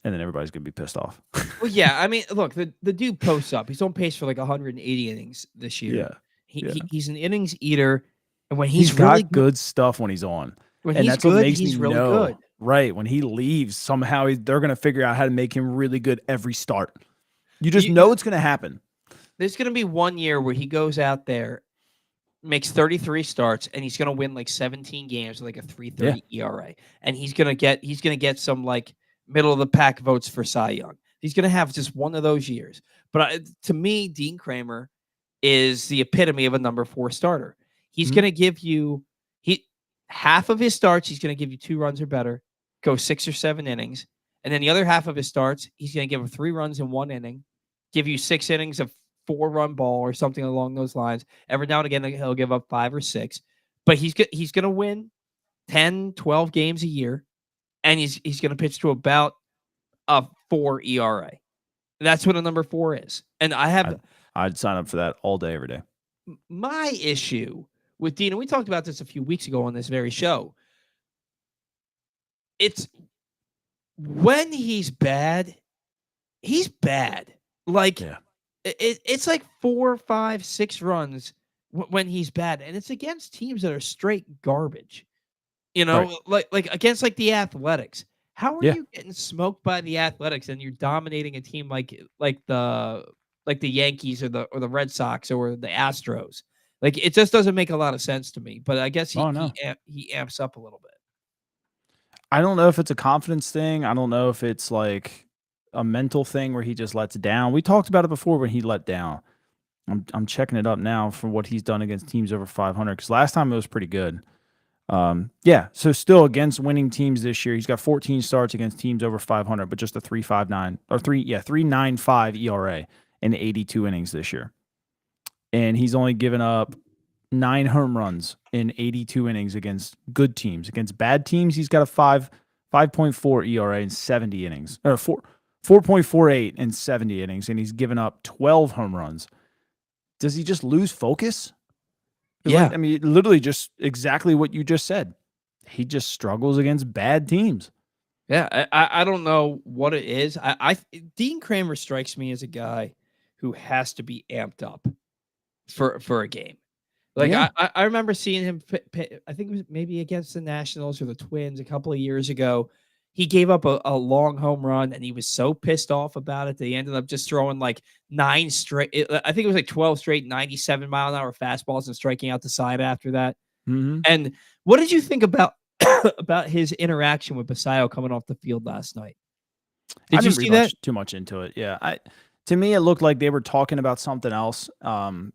and then everybody's gonna be pissed off. Well, yeah, I mean, look, the dude posts up. He's on pace for like 180 innings this year. Yeah, yeah. He's an innings eater, and when He's he's really got good stuff when he's on, when and he's that's what good, makes he's me really know. good. Right, when he leaves, somehow they're gonna figure out how to make him really good every start. You just know it's gonna happen. There's gonna be one year where he goes out there, makes 33 starts, and he's gonna win like 17 games with like a 3.30 ERA, and he's gonna get some like middle of the pack votes for Cy Young. He's gonna have just one of those years. But to me, Dean Kramer is the epitome of a number 4 starter. He's gonna give you half of his starts. He's gonna give you 2 runs or better, go 6 or 7 innings, and then the other half of his starts, he's gonna give him 3 runs in 1 inning, give you 6 innings of 4-run ball or something along those lines. Every now and again, he'll give up 5 or 6, but he's going to win 10, 12 games a year, and he's going to pitch to about a 4 ERA. That's what a number 4 is. And I'd sign up for that all day, every day. My issue with Dean, and we talked about this a few weeks ago on this very show. It's when he's bad. Like, it's like 4, 5, 6 runs when he's bad, and it's against teams that are straight garbage. Right. like against like the Athletics. How are you getting smoked by the Athletics and you're dominating a team like the Yankees or the Red Sox or the Astros? Like, it just doesn't make a lot of sense to me. But I guess he amps up a little bit. I don't know if it's a confidence thing. I don't know if it's like a mental thing where he just lets down. We talked about it before when he let down. I'm checking it up now for what he's done against teams over 500 because last time it was pretty good. So still against winning teams this year, he's got 14 starts against teams over 500, but just a 3.95 ERA in 82 innings this year, and he's only given up 9 home runs in 82 innings against good teams. Against bad teams, he's got a 5.4 ERA in 70 innings, or 4.48 in 70 innings, and he's given up 12 home runs. Does he just lose focus? Yeah. Like, I mean, literally just exactly what you just said. He just struggles against bad teams. Yeah, I don't know what it is. Dean Kramer strikes me as a guy who has to be amped up for a game. Like, I remember seeing him, I think it was maybe against the Nationals or the Twins a couple of years ago. He gave up a long home run, and he was so pissed off about it that he ended up just throwing like 9 straight. I think it was like 12 straight 97-mile-an-hour fastballs and striking out the side after that. Mm-hmm. And what did you think about his interaction with Basallo coming off the field last night? Did you see that? Too much into it. Yeah. To me, it looked like they were talking about something else. And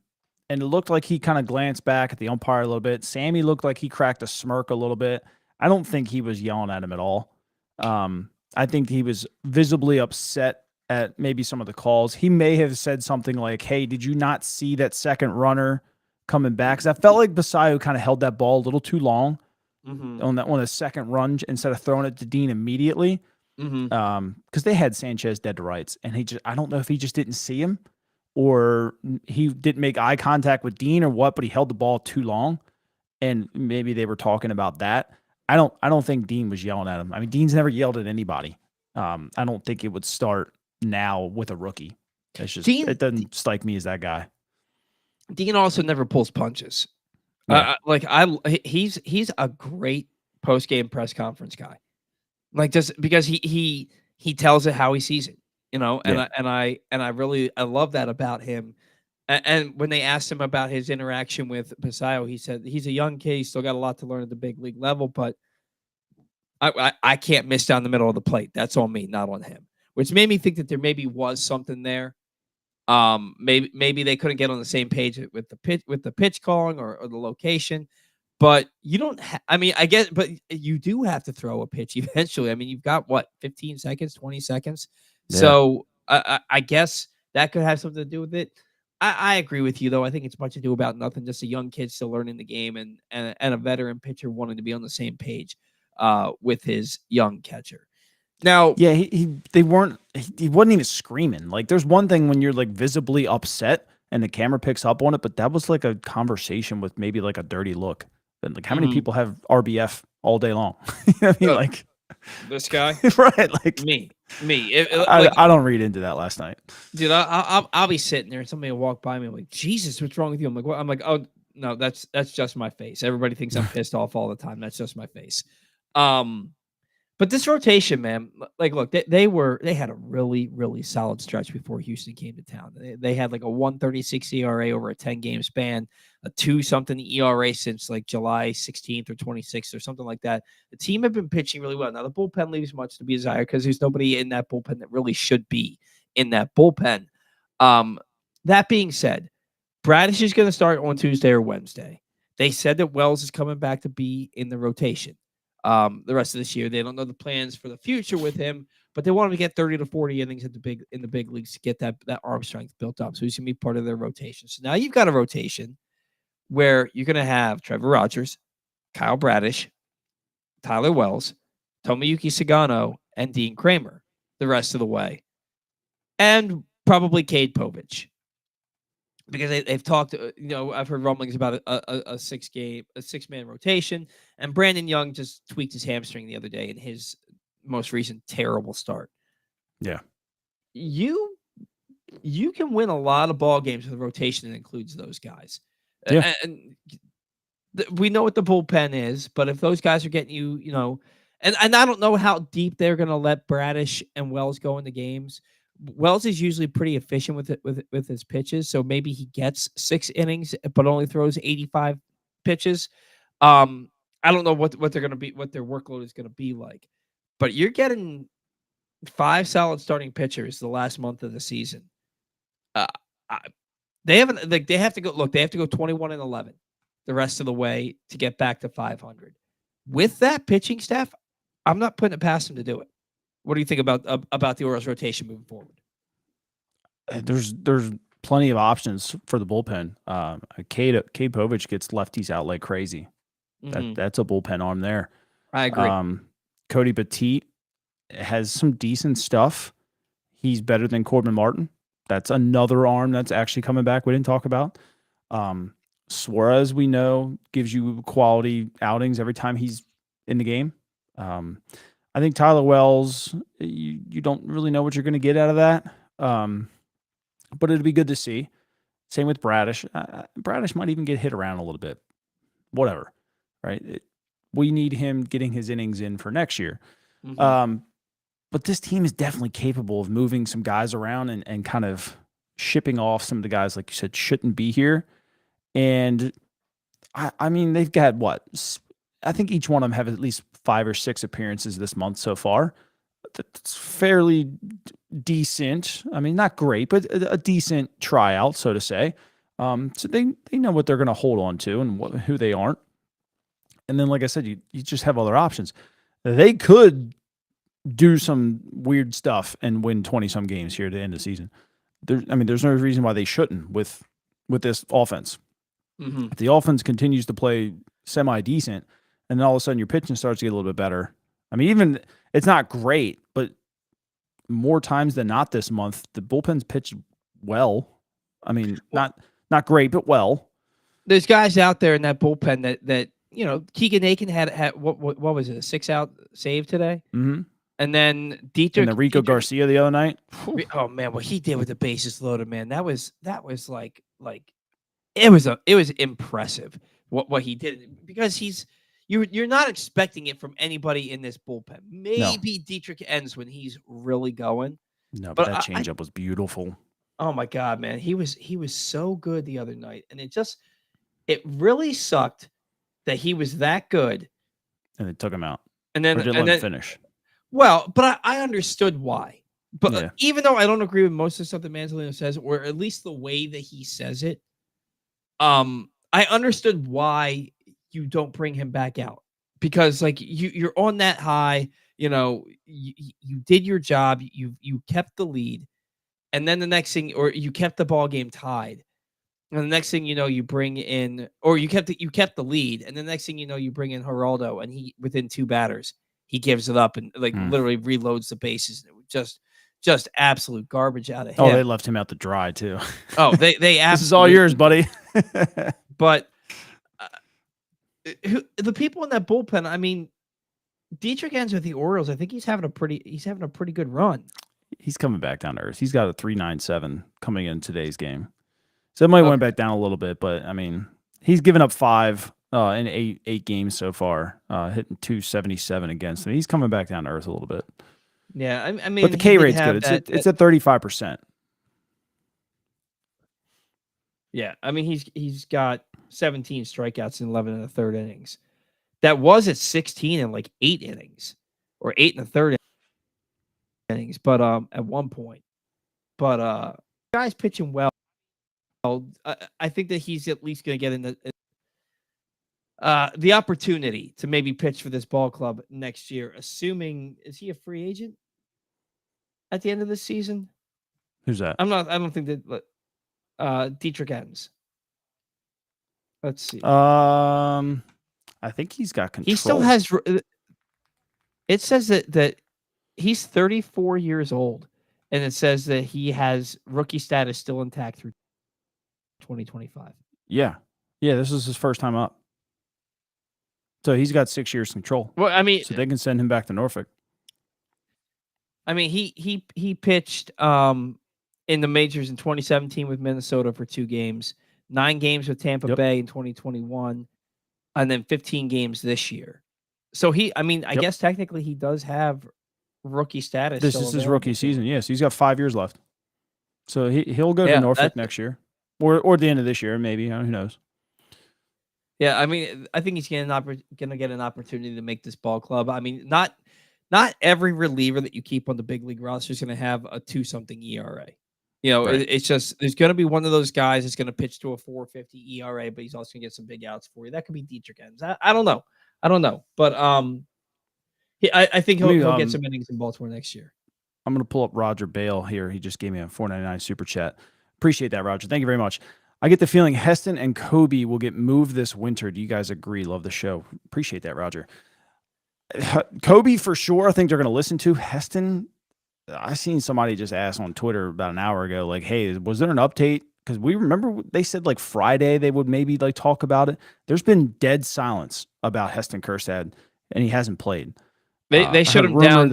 it looked like he kind of glanced back at the umpire a little bit. Sammy looked like he cracked a smirk a little bit. I don't think he was yelling at him at all. I think he was visibly upset at maybe some of the calls. He may have said something like, "Hey, did you not see that second runner coming back?" Because I felt like Basallo kind of held that ball a little too long on the second run instead of throwing it to Dean immediately. Because they had Sanchez dead to rights, and I don't know if he just didn't see him or he didn't make eye contact with Dean or what, but he held the ball too long, and maybe they were talking about that. I don't think Dean was yelling at him. I mean, Dean's never yelled at anybody. I don't think it would start now with a rookie. It's just it doesn't strike me as that guy. Dean also never pulls punches. Yeah. He's a great post-game press conference guy. Like, just because he tells it how he sees it, and I love that about him. And when they asked him about his interaction with Basallo, he said he's a young kid. He's still got a lot to learn at the big league level, but I can't miss down the middle of the plate. That's on me, not on him. Which made me think that there maybe was something there. Maybe they couldn't get on the same page with the pitch calling or the location. But you don't. I guess, but you do have to throw a pitch eventually. I mean, you've got what, 15 seconds, 20 seconds. Yeah. So I guess that could have something to do with it. I agree with you, though. I think it's much ado about nothing. Just a young kid still learning the game, and a veteran pitcher wanting to be on the same page with his young catcher. Now, Yeah, they weren't. He wasn't even screaming. Like, there's one thing when you're like visibly upset and the camera picks up on it, but that was like a conversation with maybe like a dirty look. And like, how many people have RBF all day long? I mean, like this guy, right? Like me. I don't read into that last night. Dude, I'll be sitting there and somebody will walk by me. I'm like, Jesus, what's wrong with you? I'm like, what? I'm like, oh no, that's just my face. Everybody thinks I'm pissed off all the time. That's just my face. Um, but this rotation, man, like, look, they had a really solid stretch before Houston came to town. They had like a 1.36 ERA over a 10-game span, a 2-something ERA since like July 16th or 26th or something like that. The team had been pitching really well. Now the bullpen leaves much to be desired because there's nobody in that bullpen that really should be in that bullpen. That being said, Bradish is going to start on Tuesday or Wednesday. They said that Wells is coming back to be in the rotation the rest of this year. They don't know the plans for the future with him, but they want him to get 30 to 40 innings in the big leagues to get that arm strength built up. So he's going to be part of their rotation. So now you've got a rotation where you're going to have Trevor Rogers, Kyle Bradish, Tyler Wells, Tomoyuki Sagano, and Dean Kramer the rest of the way. And probably Cade Povich. Because they've talked, I've heard rumblings about a 6-man rotation, and Brandon Young just tweaked his hamstring the other day in his most recent terrible start. Yeah, you can win a lot of ball games with a rotation that includes those guys. Yeah. And we know what the bullpen is, but if those guys are getting you, and I don't know how deep they're going to let Bradish and Wells go into games. Wells is usually pretty efficient with his pitches, so maybe he gets 6 innings, but only throws 85 pitches. I don't know what they're going to be, what their workload is going to be like, but you're getting 5 solid starting pitchers the last month of the season. They have to go 21-11 the rest of the way to get back to 500. With that pitching staff, I'm not putting it past them to do it. What do you think about the Orioles rotation moving forward? There's plenty of options for the bullpen. Cade Povich gets lefties out like crazy. That's a bullpen arm there. I agree. Cody Petit has some decent stuff. He's better than Corbin Martin. That's another arm that's actually coming back. We didn't talk about. Suarez, we know, gives you quality outings every time he's in the game. I think Tyler Wells, you don't really know what you're going to get out of that. But it'd be good to see. Same with Bradish. Bradish might even get hit around a little bit. Whatever, right? We need him getting his innings in for next year. But this team is definitely capable of moving some guys around and kind of shipping off some of the guys, like you said, shouldn't be here. And I mean, they've got what? I think each one of them have at least 5 or 6 appearances this month so far. That's fairly decent. I mean, not great, but a decent tryout, so to say. So they know what they're going to hold on to and who they aren't. And then, like I said, you just have other options. They could do some weird stuff and win 20-some games here at the end of the season. There's no reason why they shouldn't with this offense. If the offense continues to play semi-decent, and then all of a sudden your pitching starts to get a little bit better. I mean, even it's not great, but more times than not this month, the bullpen's pitched well. I mean, not great, but well. There's guys out there in that bullpen that Keegan Aiken had what was it, a 6-out save today? Mm-hmm. And then Dietrich and Rico Garcia the other night. Oh man, what he did with the bases loaded, man, that was like it was impressive what he did, because you're not expecting it from anybody in this bullpen. Maybe Dietrich ends when he's really going. No, but that changeup was beautiful. Oh my God, man, he was so good the other night, and it really sucked that he was that good, and they took him out, and then finish. Well, but I understood why. But even though I don't agree with most of the stuff that Manzolino says, or at least the way that he says it, I understood why you don't bring him back out, because like you're on that high, you did your job, you kept the lead, and then the next thing, or you kept the ball game tied, And the next thing you know, you bring in, or you kept the lead, and the next thing you know, you bring in Geraldo, and he within 2 batters, he gives it up and literally reloads the bases. It was just absolute garbage out of him. Oh, they left him out to dry too. Oh, they this is all yours, buddy. But the people in that bullpen, I mean, Dietrich ends with the Orioles. I think he's having a pretty good run. He's coming back down to earth. He's got a 3.97 coming in today's game. So it might went back down a little bit, but I mean, he's given up 5 in eight games so far, hitting 277 against him. He's coming back down to earth a little bit. Yeah, I mean, but the K rate's good. It's at 35%. Yeah, I mean, he's got 17 strikeouts in 11 1/3 innings. That was at 16 in like 8 innings, or 8 1/3 innings. But at one point, but guy's pitching well. I think that he's at least going to get in the opportunity to maybe pitch for this ball club next year. Assuming, is he a free agent at the end of the season? Who's that? I don't think that Dietrich ends. Let's see. I think he's got control. He still has. It says that he's 34 years old, and it says that he has rookie status still intact through 2025. Yeah. This is his first time up, so he's got 6 years control. Well, I mean, so they can send him back to Norfolk. I mean, he pitched in the majors in 2017 with Minnesota for 2 games, 9 games with Tampa Bay in 2021, and then 15 games this year. So I guess technically he does have rookie status. This is his rookie season. Yes, he's got 5 years left. So he'll go to Norfolk next year, or at the end of this year, maybe. Who knows? Yeah, I mean, I think he's going to get an opportunity to make this ball club. I mean, not every reliever that you keep on the big league roster is going to have a 2-something ERA. You know, right. It's just there's going to be one of those guys that's going to pitch to a 4.50 ERA, but he's also going to get some big outs for you. That could be Dietrich Enns. I don't know, but I think he'll get some innings in Baltimore next year. I'm going to pull up Roger Bale here. He just gave me a $4.99 super chat. Appreciate that, Roger. Thank you very much. I get the feeling Heston and Kobe will get moved this winter. Do you guys agree? Love the show. Appreciate that, Roger. Kobe for sure. I think they're going to listen to Heston. I seen somebody just ask on Twitter about an hour ago, like, hey, was there an update? Because we remember they said like Friday they would maybe like talk about it. There's been dead silence about Heston Kjerstad, and he hasn't played. They shut him down.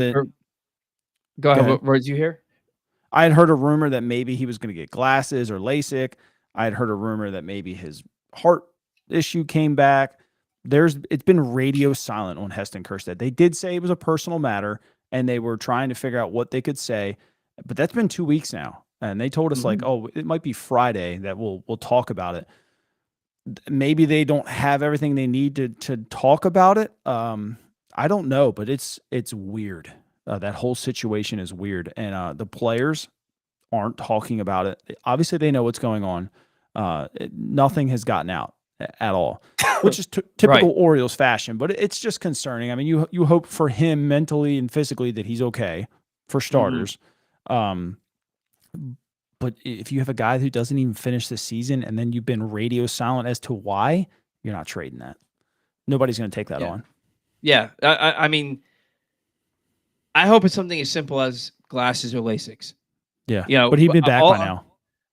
Go ahead. What did you hear? I had heard a rumor that maybe he was going to get glasses or LASIK. I had heard a rumor that maybe his heart issue came back. It's been radio silent on Heston Kjerstad. They did say it was a personal matter, and they were trying to figure out what they could say, but that's been 2 weeks now, and they told us like, oh, it might be Friday that we'll talk about it. Maybe they don't have everything they need to talk about it. I don't know, but it's weird. That whole situation is weird, and the players aren't talking about it. Obviously, they know what's going on. Nothing has gotten out at all, which is typical right. Orioles fashion, but it's just concerning. I mean, you hope for him mentally and physically that he's okay, for starters. But if you have a guy who doesn't even finish the season and then you've been radio silent as to why, you're not trading that. Nobody's going to take that on. Yeah. I mean, I hope it's something as simple as glasses or LASIKs. Yeah. You know, but he'd be back by now.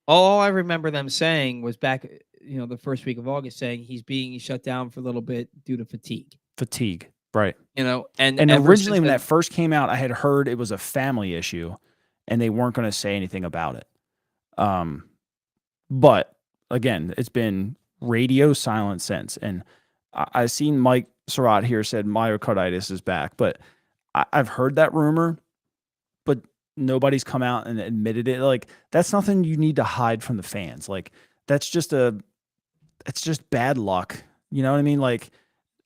All I remember them saying was back, the first week of August, saying he's being shut down for a little bit due to fatigue. Right. And originally when that first came out, I had heard it was a family issue and they weren't going to say anything about it. But again, it's been radio silent since. And I've seen Mike Surratt here said myocarditis is back, but I've heard that rumor, but nobody's come out and admitted it. Like, that's nothing you need to hide from the fans. Like, it's just bad luck. You know what I mean? Like,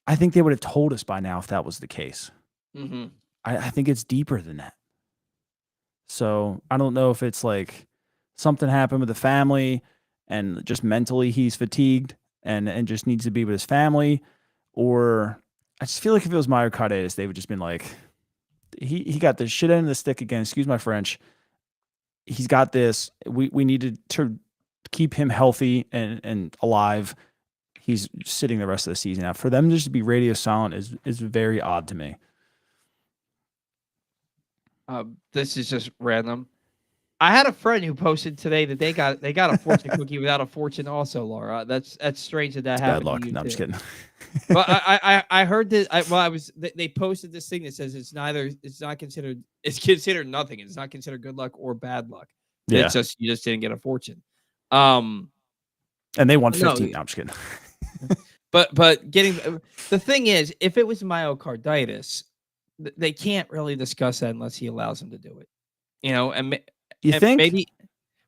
I think they would have told us by now if that was the case. Mm-hmm. I think it's deeper than that. So I don't know if it's like something happened with the family and just mentally he's fatigued and just needs to be with his family, or I just feel like if it was myocarditis, they would just been like, he got the shit end of the stick again. Excuse my French. He's got this. We needed to keep him healthy and alive, he's sitting the rest of the season out. For them just to be radio silent is very odd to me. This is just random. I had a friend who posted today that they got a fortune cookie without a fortune. Also, Laura, that's strange that It's happened bad luck. to you No, I'm too. just kidding. But I heard that. They posted this thing that says it's considered nothing. It's not considered good luck or bad luck. Yeah. It's just you just didn't get a fortune. And they won 15. No, No, I'm just kidding. but getting the thing is, if it was myocarditis, they can't really discuss that unless he allows them to do it. And You think? maybe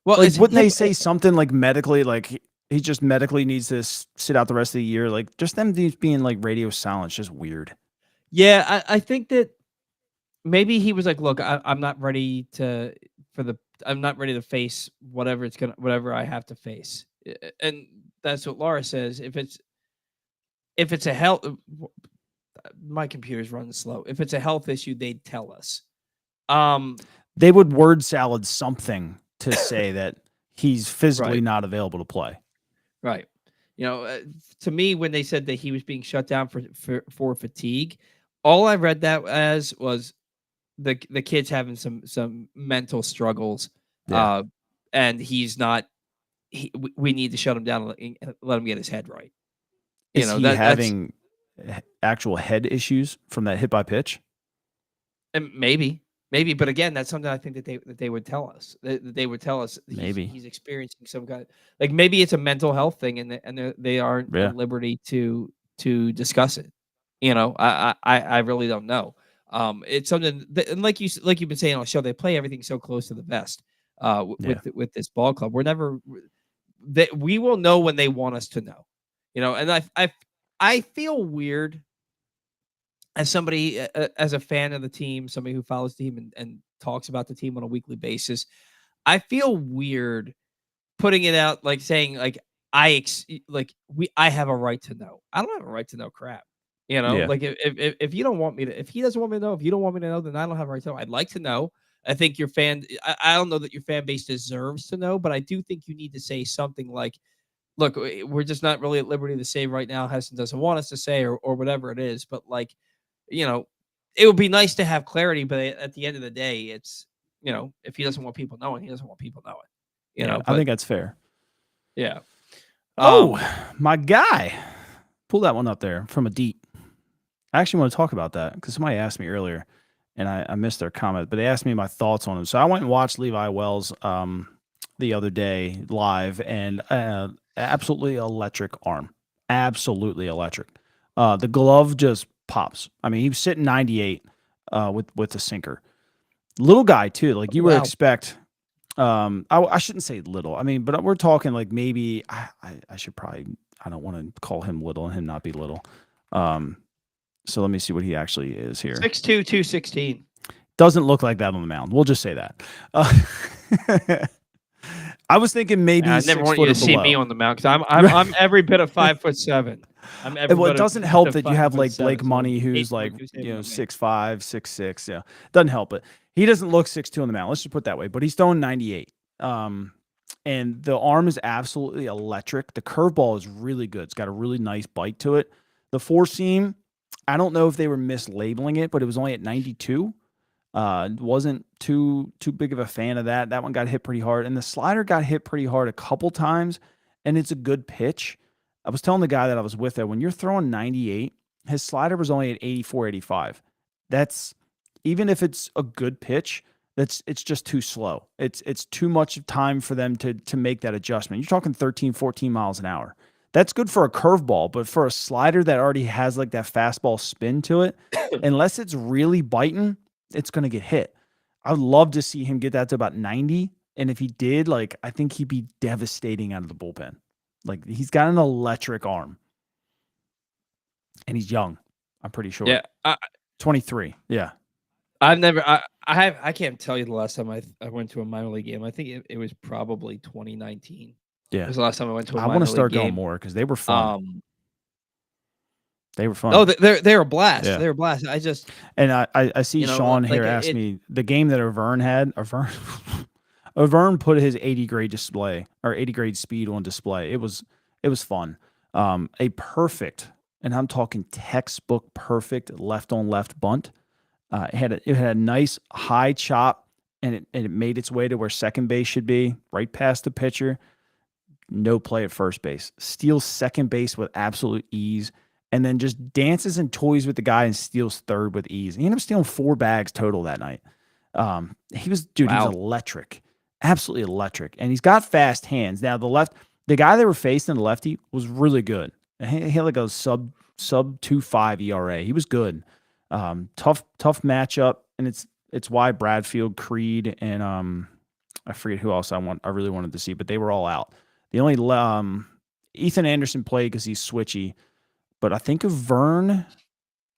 well, Like, it's wouldn't they hip- say something like medically, like he just medically needs to sit out the rest of the year? Like, just them being like radio silent is just weird. Yeah, I think that maybe he was like, "Look, I'm not ready I'm not ready to face whatever I have to face." And that's what Laura says. If it's a health, my computer's running slow. If it's a health issue, they'd tell us. They would word salad something to say that he's physically Right. not available to play. Right. To me, when they said that he was being shut down for fatigue, all I read that as was the kid's having some mental struggles, Yeah. and he's not. We need to shut him down and let him get his head right. Is he having actual head issues from that hit by pitch? And maybe, but again, that's something I think that they would tell us. They would tell us Maybe. he's experiencing some kind like maybe it's a mental health thing, and they aren't Yeah. at liberty to discuss it. I really don't know. It's something that, and like you've been saying on the show, they play everything so close to the vest. With this ball club, we will know when they want us to know. And I feel weird as somebody, as a fan of the team, somebody who follows the team and talks about the team on a weekly basis. I feel weird putting it out, like saying like I have a right to know. I don't have a right to know crap. Yeah. Like if you don't want me to, if he doesn't want me to know, if you don't want me to know, then I don't have a right to know. I'd like to know. I think your I don't know that your fan base deserves to know, but I do think you need to say something like, look, we're just not really at liberty to say right now. Heston doesn't want us to say, or whatever it is. But like, it would be nice to have clarity. But at the end of the day, it's, if he doesn't want people knowing, he doesn't want people knowing. I think that's fair. Yeah. My guy. Pull that one up there from a deep. I actually want to talk about that because somebody asked me earlier and I missed their comment, but they asked me my thoughts on him. So I went and watched Levi Wells the other day live, and absolutely electric arm. Absolutely electric. The glove just pops. I mean, he was sitting 98 with the sinker. Little guy too. Like you would expect. I shouldn't say little. I mean, but we're talking like maybe I should probably, I don't want to call him little and him not be little. So let me see what he actually is here. 6'2", 216. Doesn't look like that on the mound. We'll just say that. I was thinking maybe I never want you to see me on the mound because I'm every bit of 5'7". Well, it doesn't help that you have like Blake Money, who's like 6'5", 6'6". Yeah, doesn't help it. He doesn't look 6'2" on the mound. Let's just put it that way. But he's throwing 98. And the arm is absolutely electric. The curveball is really good. It's got a really nice bite to it. The four seam, I don't know if they were mislabeling it, but it was only at 92. Wasn't too big of a fan of that. That one got hit pretty hard, and the slider got hit pretty hard a couple times, and it's a good pitch. I was telling the guy that I was with that when you're throwing 98, his slider was only at 84, 85. That's, even if it's a good pitch, it's just too slow. It's too much time for them to make that adjustment. You're talking 13, 14 miles an hour. That's good for a curveball, but for a slider that already has like that fastball spin to it, unless it's really biting, it's going to get hit. I'd love to see him get that to about 90. And if he did, like, I think he'd be devastating out of the bullpen. Like, he's got an electric arm. And he's young, I'm pretty sure. Yeah. 23. Yeah. I can't tell you the last time I went to a minor league game. I think it was probably 2019. Yeah. It was the last time I went to a minor league game. I want to start going more because they were fun. They were fun. Oh, they're a blast. Yeah. They're a blast. I see Sean here ask me the game that Avern Vern put his 80 grade display or 80 grade speed on display. It was fun. A perfect, and I'm talking textbook perfect left on left bunt. It had a nice high chop, and it made its way to where second base should be, right past the pitcher. No play at first base. Steals second base with absolute ease, and then just dances and toys with the guy and steals third with ease. He ended up stealing 4 bags total that night. He was Wow. electric, absolutely electric, and he's got fast hands. Now the guy they were facing, the lefty, was really good. He had like a sub 2.5 ERA. He was good. Tough matchup, and it's why Bradfield, Creed, and I forget who else I really wanted to see, but they were all out. The only Ethan Anderson played because he's switchy, but I think Vern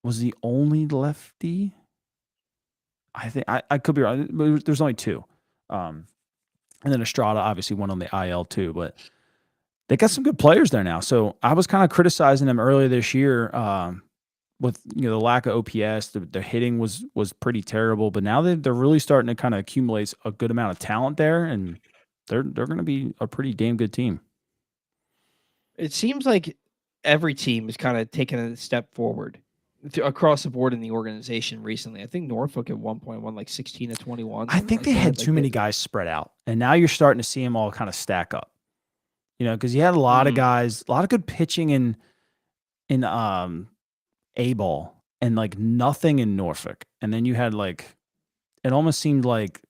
was the only lefty. I think I could be wrong. There's only 2, and then Estrada obviously went on the IL too. But they got some good players there now. So I was kind of criticizing them earlier this year with the lack of OPS. The hitting was pretty terrible, but now they're really starting to kind of accumulate a good amount of talent there, and they're going to be a pretty damn good team. It seems like every team is kind of taking a step forward across the board in the organization recently. I think Norfolk at one point won like 16 to 21. I think they had too many guys spread out, and now you're starting to see them all kind of stack up. Because you had a lot of guys, a lot of good pitching in A ball, and like nothing in Norfolk, and then you had like it almost seemed like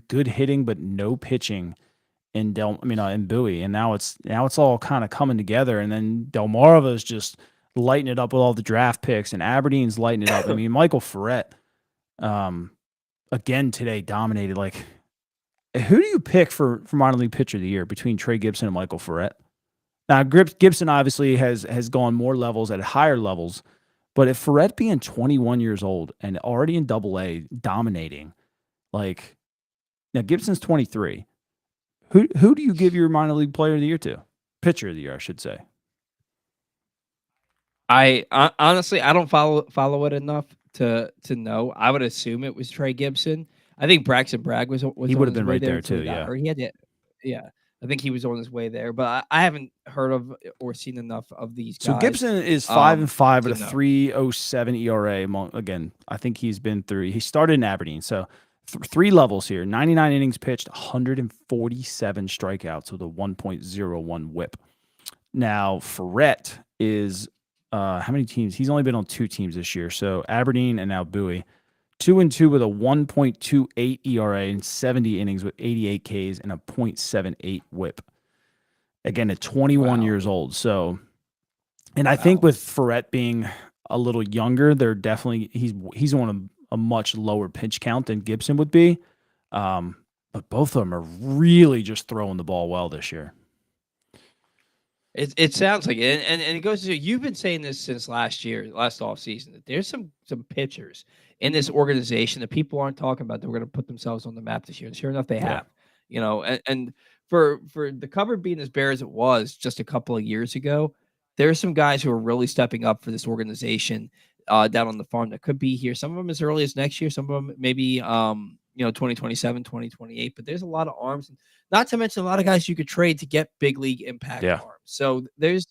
good hitting but no pitching in Bowie, and now it's all kind of coming together, and then Delmarva is just lighting it up with all the draft picks, and Aberdeen's lighting it up. I mean, Michael Ferret, again today dominated. Like, who do you pick for minor league pitcher of the year between Trey Gibson and Michael Ferret? Now, Gibson obviously has gone more levels at higher levels, but if Ferret being 21 years old and already in AA dominating, like now Gibson's 23. Who do you give your minor league player of the year to? Pitcher of the year, I should say. I honestly I don't follow it enough to know. I would assume it was Trey Gibson. I think Braxton Bragg was He would have been right there too. Yeah, or he had to, yeah. I think he was on his way there, but I haven't heard of or seen enough of these guys. So Gibson is 5-5 with a 3.07 ERA. Again, I think he's been through. He started in Aberdeen, so 3 levels here: 99 innings pitched, 147 strikeouts with a 1.01 WHIP. Now Ferret is how many teams? He's only been on 2 teams this year, so Aberdeen and now Bowie. 2-2 with a 1.28 ERA and 70 innings with 88 Ks and a 0.78 WHIP. Again, at 21 years old. So, and I think with Ferret being a little younger, they're definitely he's on a much lower pitch count than Gibson would be. But both of them are really just throwing the ball well this year. It sounds like it, and it goes to you've been saying this since last offseason, that there's some pitchers in this organization that people aren't talking about that we're going to put themselves on the map this year. And sure enough, they have. And for the cupboard being as bare as it was just a couple of years ago, there's some guys who are really stepping up for this organization down on the farm that could be here. Some of them as early as next year, some of them maybe 2027, 2028. But there's a lot of arms, not to mention a lot of guys you could trade to get big league impact arms. So there's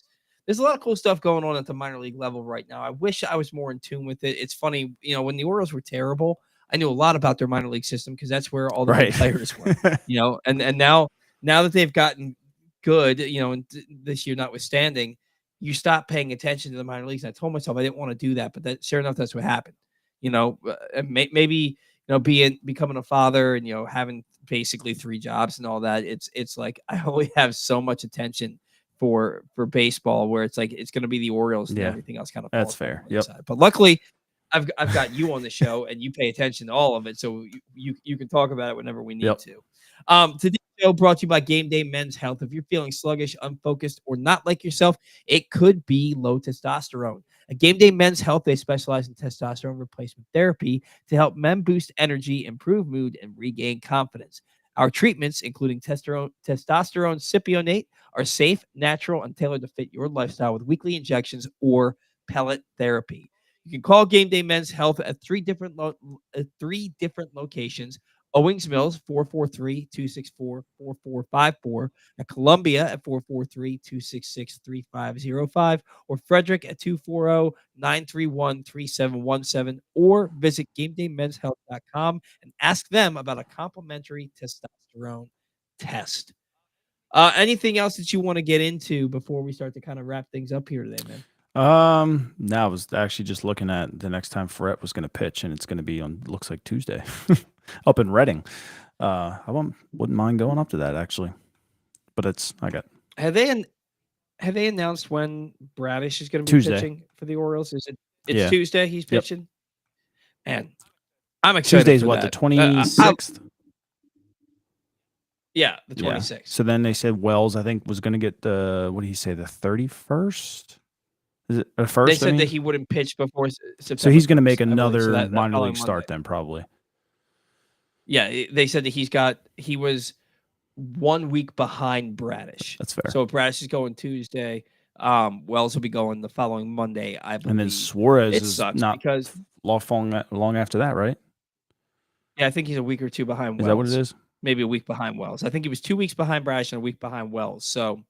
a lot of cool stuff going on at the minor league level right now. I wish I was more in tune with it. It's funny, when the Orioles were terrible, I knew a lot about their minor league system because that's where all the big players were. And now that they've gotten good, and this year notwithstanding, you stop paying attention to the minor leagues. And I told myself I didn't want to do that, but that sure enough, that's what happened. Maybe becoming a father and having basically 3 jobs and all that. It's like I only have so much attention for baseball, where it's like it's going to be the Orioles and everything else kind of. That's fair. Yep. But luckily, I've got you on the show and you pay attention to all of it, so you can talk about it whenever we need to. Today's show brought to you by Game Day Men's Health. If you're feeling sluggish, unfocused, or not like yourself, it could be low testosterone. At Game Day Men's Health, they specialize in testosterone replacement therapy to help men boost energy, improve mood, and regain confidence. Our treatments, including testosterone cypionate, are safe, natural, and tailored to fit your lifestyle with weekly injections or pellet therapy. You can call Game Day Men's Health at 3 different locations Owings Mills, 443-264-4454. At Columbia at 443-266-3505. Or Frederick at 240-931-3717. Or visit GameDayMen'sHealth.com and ask them about a complimentary testosterone test. Anything else that you want to get into before we start to kind of wrap things up here today, man? No, I was actually just looking at the next time Ferret was going to pitch, and it's going to be on, looks like Tuesday, up in Reading. Wouldn't mind going up to that actually, but Have they announced when Bradish is going to be Tuesday. pitching for the Orioles? It's Tuesday he's pitching? And I'm excited. Tuesday's for what, that. the 26th? Yeah, the 26th. Yeah. So then they said Wells, I think, was going to get what did he say, the 31st? Is it the first? They said that he wouldn't pitch before September. So he's going to make 1st, another minor league start then, probably. Yeah, they said that he was 1 week behind Bradish. That's fair. So if Bradish is going Tuesday, Wells will be going the following Monday, I believe. And then Suarez it is sucks not because long after that, right? Yeah, I think he's a week or two behind Wells. Is that what it is? Maybe a week behind Wells. I think he was 2 weeks behind Bradish and a week behind Wells. So,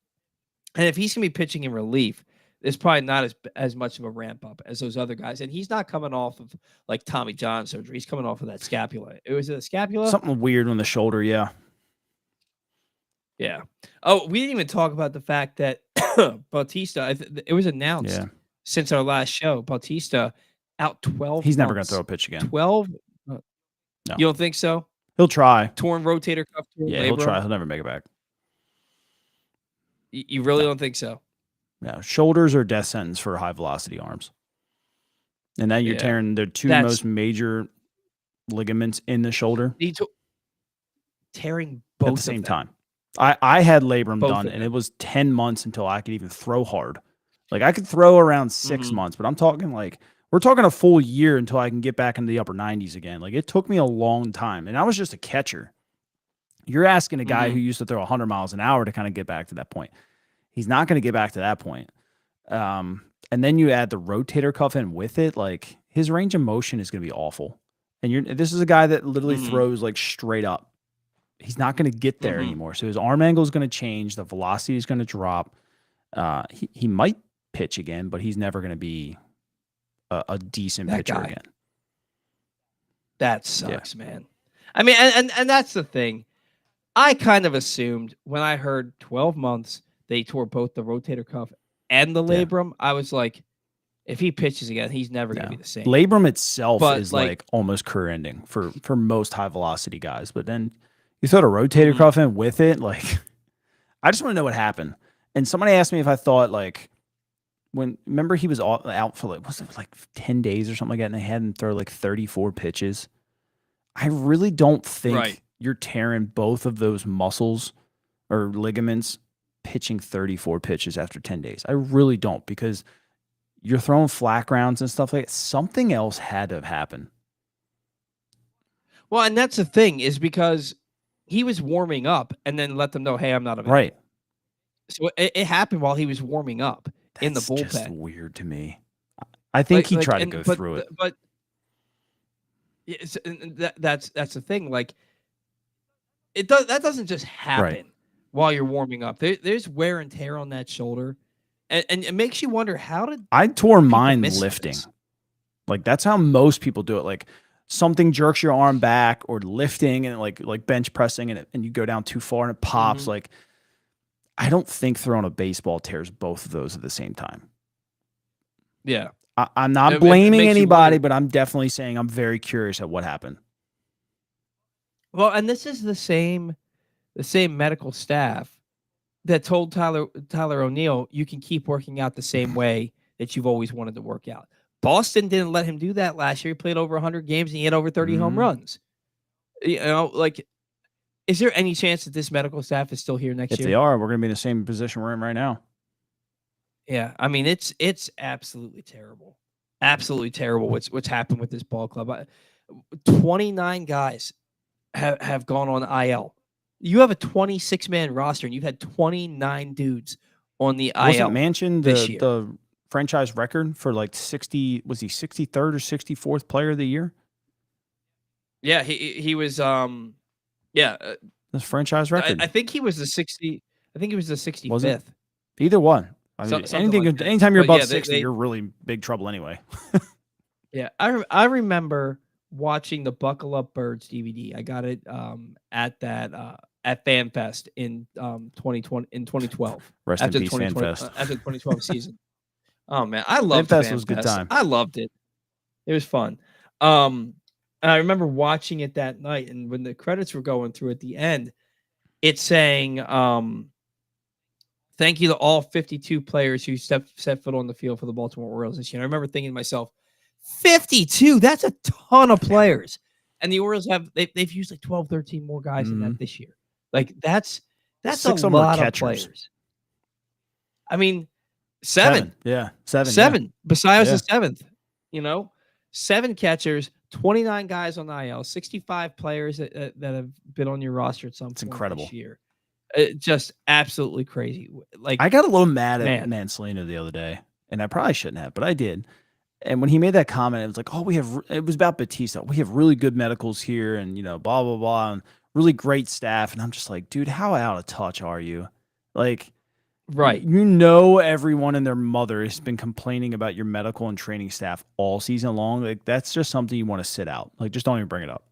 and if he's going to be pitching in relief, it's probably not as much of a ramp up as those other guys. And he's not coming off of like Tommy John surgery. He's coming off of that scapula. Was it a scapula? Something weird on the shoulder, yeah. Yeah. Oh, we didn't even talk about the fact that Bautista, it was announced since our last show, Bautista out 12 He's never going to throw a pitch again. 12? No. You don't think so? He'll try. Torn rotator cuff. He'll try. He'll never make it back. You really don't think so? No. Shoulders are death sentence for high velocity arms. And now you're tearing the two most major ligaments in the shoulder. Tearing both at the same time. I had labrum done, and it was 10 months until I could even throw hard. Like, I could throw around 6 months, but I'm talking like, we're talking a full year until I can get back into the upper 90s again. Like, it took me a long time, and I was just a catcher. You're asking a guy who used to throw 100 miles an hour to kind of get back to that point. He's not going to get back to that point. And then you add the rotator cuff in with it, like, his range of motion is going to be awful. And this is a guy that literally throws, like, straight up. He's not going to get there anymore. So his arm angle is going to change. The velocity is going to drop. He might pitch again, but he's never going to be a decent pitcher again. That sucks, man. I mean, and that's the thing. I kind of assumed when I heard 12 months, they tore both the rotator cuff and the labrum. I was like, if he pitches again, he's never going to be the same. Labrum itself is like almost career ending for most high velocity guys. But then you throw a rotator cuff in with it, like, I just want to know what happened. And somebody asked me if I thought, like, remember he was out for, like, was it like 10 days or something like that, and they had him throw like 34 pitches. I really don't think you're tearing both of those muscles or ligaments pitching 34 pitches after 10 days. I really don't, because you're throwing flat grounds and stuff like that. Something else had to have happened. Well, and that's the thing, is because he was warming up and then let them know, hey, I'm not available. Right. So it happened while he was warming up in the bullpen. That's just weird to me. I think he tried to go through it. But that's the thing. Like, that doesn't just happen while you're warming up. There's wear and tear on that shoulder. And it makes you wonder, how did I tore mine lifting? Like, that's how most people do it. Like, something jerks your arm back, or lifting and like bench pressing, and you go down too far and it pops. Like, I don't think throwing a baseball tears both of those at the same time. Yeah. I'm not blaming anybody, but I'm definitely saying I'm very curious at what happened. Well, and this is the same medical staff that told Tyler O'Neill, you can keep working out the same way that you've always wanted to work out. Boston didn't let him do that last year. He played over 100 games and he had over 30 home runs. You know, like, is there any chance that this medical staff is still here next year? If they are, we're going to be in the same position we're in right now. Yeah, I mean, it's absolutely terrible. Absolutely terrible what's happened with this ball club. 29 guys have gone on IL. You have a 26-man roster, and you've had 29 dudes on the IL. Wasn't Manchin this year. the franchise record for like 60? Was he 63rd or 64th player of the year? Yeah, he was yeah, That's franchise record. I think he was the 60. I think he was the Was it? 65th. Either one. I mean, Something like that. anytime you're But above yeah, 60, you're really big trouble anyway. yeah. I remember watching the Buckle Up Birds DVD. I got it at that at FanFest in 2012 Rest in after peace, 2020 FanFest. after 2012 season. Oh man, I loved FanFest was a good FanFest. time. I loved it. It was fun. Um, and I remember watching it that night, and when the credits were going through at the end, it's saying, "Thank you to all 52 players who set foot on the field for the Baltimore Orioles this year." And I remember thinking to myself, 52, that's a ton of players. And the Orioles they've used like 12, 13 more guys than that this year. Like that's a 6 of them are lot of catchers. players. I mean, 7. Yeah, 7. 7. Basallo's Yeah. the 7th, you know? 7 catchers, 29 guys on the IL, 65 players that have been on your roster at some point incredible. this year. Just absolutely crazy. Like I got a little mad at man. Mancelino the other day, and I probably shouldn't have, but I did. And when he made that comment, it was like, "Oh, it was about Batista. We have really good medicals here, and blah blah blah, and really great staff." And I'm just like, dude, how out of touch are you? Like, Right. Everyone and their mother has been complaining about your medical and training staff all season long. Like, that's just something you want to sit out. Like, just don't even bring it up.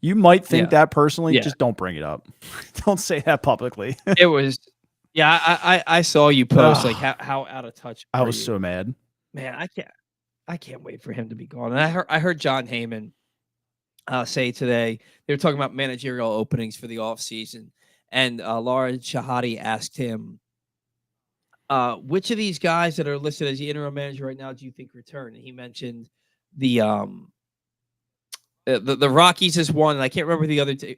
You might think that personally, just don't bring it up. Don't say that publicly. It was, yeah. I saw you post like how out of touch. I was so mad. Man, I can't wait for him to be gone. And I heard John Heyman say today they were talking about managerial openings for the offseason, and Laura Shahadi asked him, which of these guys that are listed as the interim manager right now do you think return? And he mentioned the Rockies is one, and I can't remember who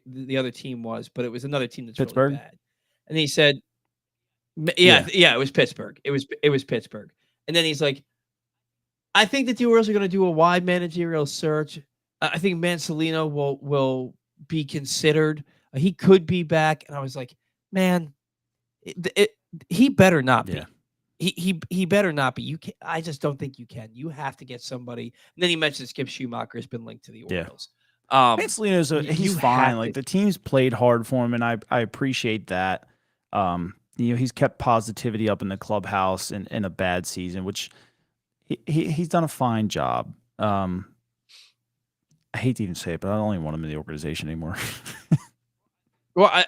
the other team was, but it was another team that's Pittsburgh. really bad. And he said, yeah, it was Pittsburgh. It was Pittsburgh. And then he's like, I think that the Orioles are going to do a wide managerial search. I think Mancelino will be considered. He could be back. And I was like, man, he better not be. He better not be. I just don't think you can. You have to get somebody. And then he mentioned Skip Schumacher has been linked to the Orioles. Mancelino's he's fine. Like, the team's played hard for him, and I appreciate that. He's kept positivity up in the clubhouse in a bad season, which he's done a fine job. I hate to even say it, but I don't even want him in the organization anymore. Well,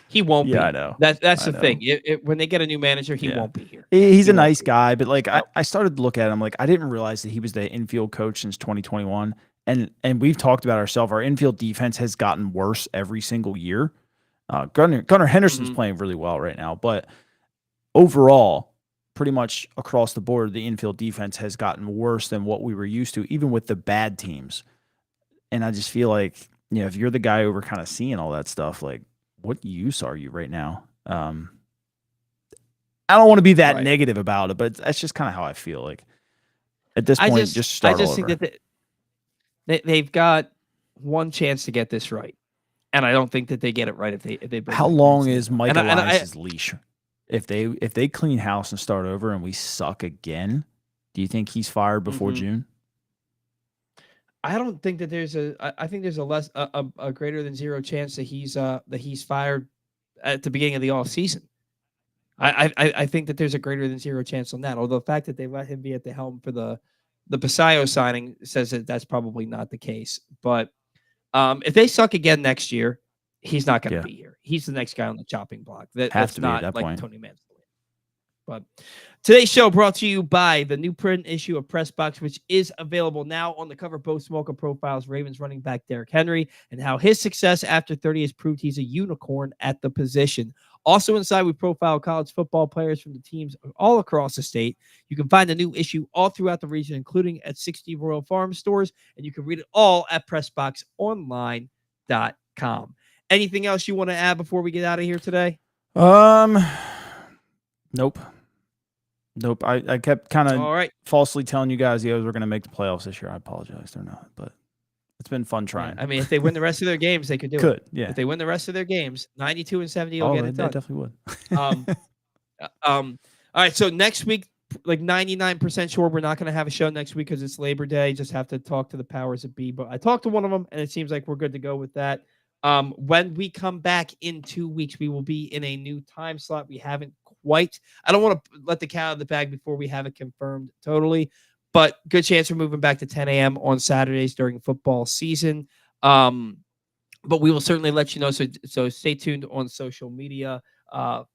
he won't be. Yeah, I know. That's the thing. When they get a new manager, he won't be here. He's a nice guy, but like I started to look at him, like I didn't realize that he was the infield coach since 2021. And we've talked about ourselves. Our infield defense has gotten worse every single year. Gunnar Henderson's playing really well right now, but overall, pretty much across the board, the infield defense has gotten worse than what we were used to, even with the bad teams. And I just feel like, if you're the guy who we're kind of seeing all that stuff, like, what use are you right now? I don't want to be that negative about it, but that's just kind of how I feel. Like, at this point, just start over. I just think that they've got one chance to get this right, and I don't think that they get it right if they. How long is Mike Elias's leash? If they clean house and start over and we suck again, do you think he's fired before June? I don't think that I think there's a greater than zero chance that he's fired at the beginning of the off season. I think that there's a greater than zero chance on that. Although the fact that they let him be at the helm for the Basallo signing says that that's probably not the case. But if they suck again next year, he's not going to be here. He's the next guy on the chopping block. That's not like point. Tony Mancelino. But today's show brought to you by the new print issue of Press Box, which is available now. On the cover, Bo Smolka profiles Ravens running back Derrick Henry and how his success after 30 has proved he's a unicorn at the position. Also inside, we profile college football players from the teams all across the state. You can find the new issue all throughout the region, including at 60 Royal Farm stores, and you can read it all at PressBoxOnline.com. Anything else you want to add before we get out of here today? Nope. I kept kind of falsely telling you guys the O's were going to make the playoffs this year. I apologize. They're not, but it's been fun trying. Yeah, I mean, if they win the rest of their games, they could do it. Yeah. If they win the rest of their games, 92-70 will get it done. They definitely would. All right. So next week, like 99% sure we're not going to have a show next week because it's Labor Day. Just have to talk to the powers that be. But I talked to one of them, and it seems like we're good to go with that. When we come back in 2 weeks, we will be in a new time slot. We haven't quite. I don't want to let the cat out of the bag before we have it confirmed totally, but good chance we're moving back to 10 a.m. on Saturdays during football season. But we will certainly let you know. So stay tuned on social media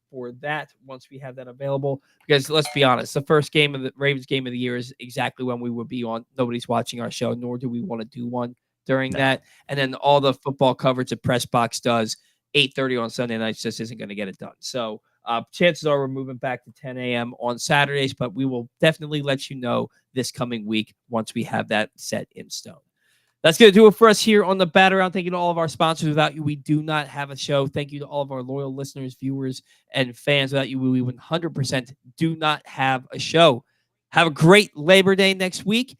for that once we have that available. Because let's be honest, the first game of the Ravens game of the year is exactly when we would be on. Nobody's watching our show, nor do we want to do one during that. And then all the football coverage that Press Box does 8:30 on Sunday nights just isn't going to get it done. So chances are we're moving back to 10 a.m. on Saturdays, but we will definitely let you know this coming week once we have that set in stone. That's going to do it for us here on the Bat Around. Thank you to all of our sponsors. Without you, we do not have a show. Thank you to all of our loyal listeners, viewers, and fans. Without you, we 100% do not have a show. Have a great Labor Day next week,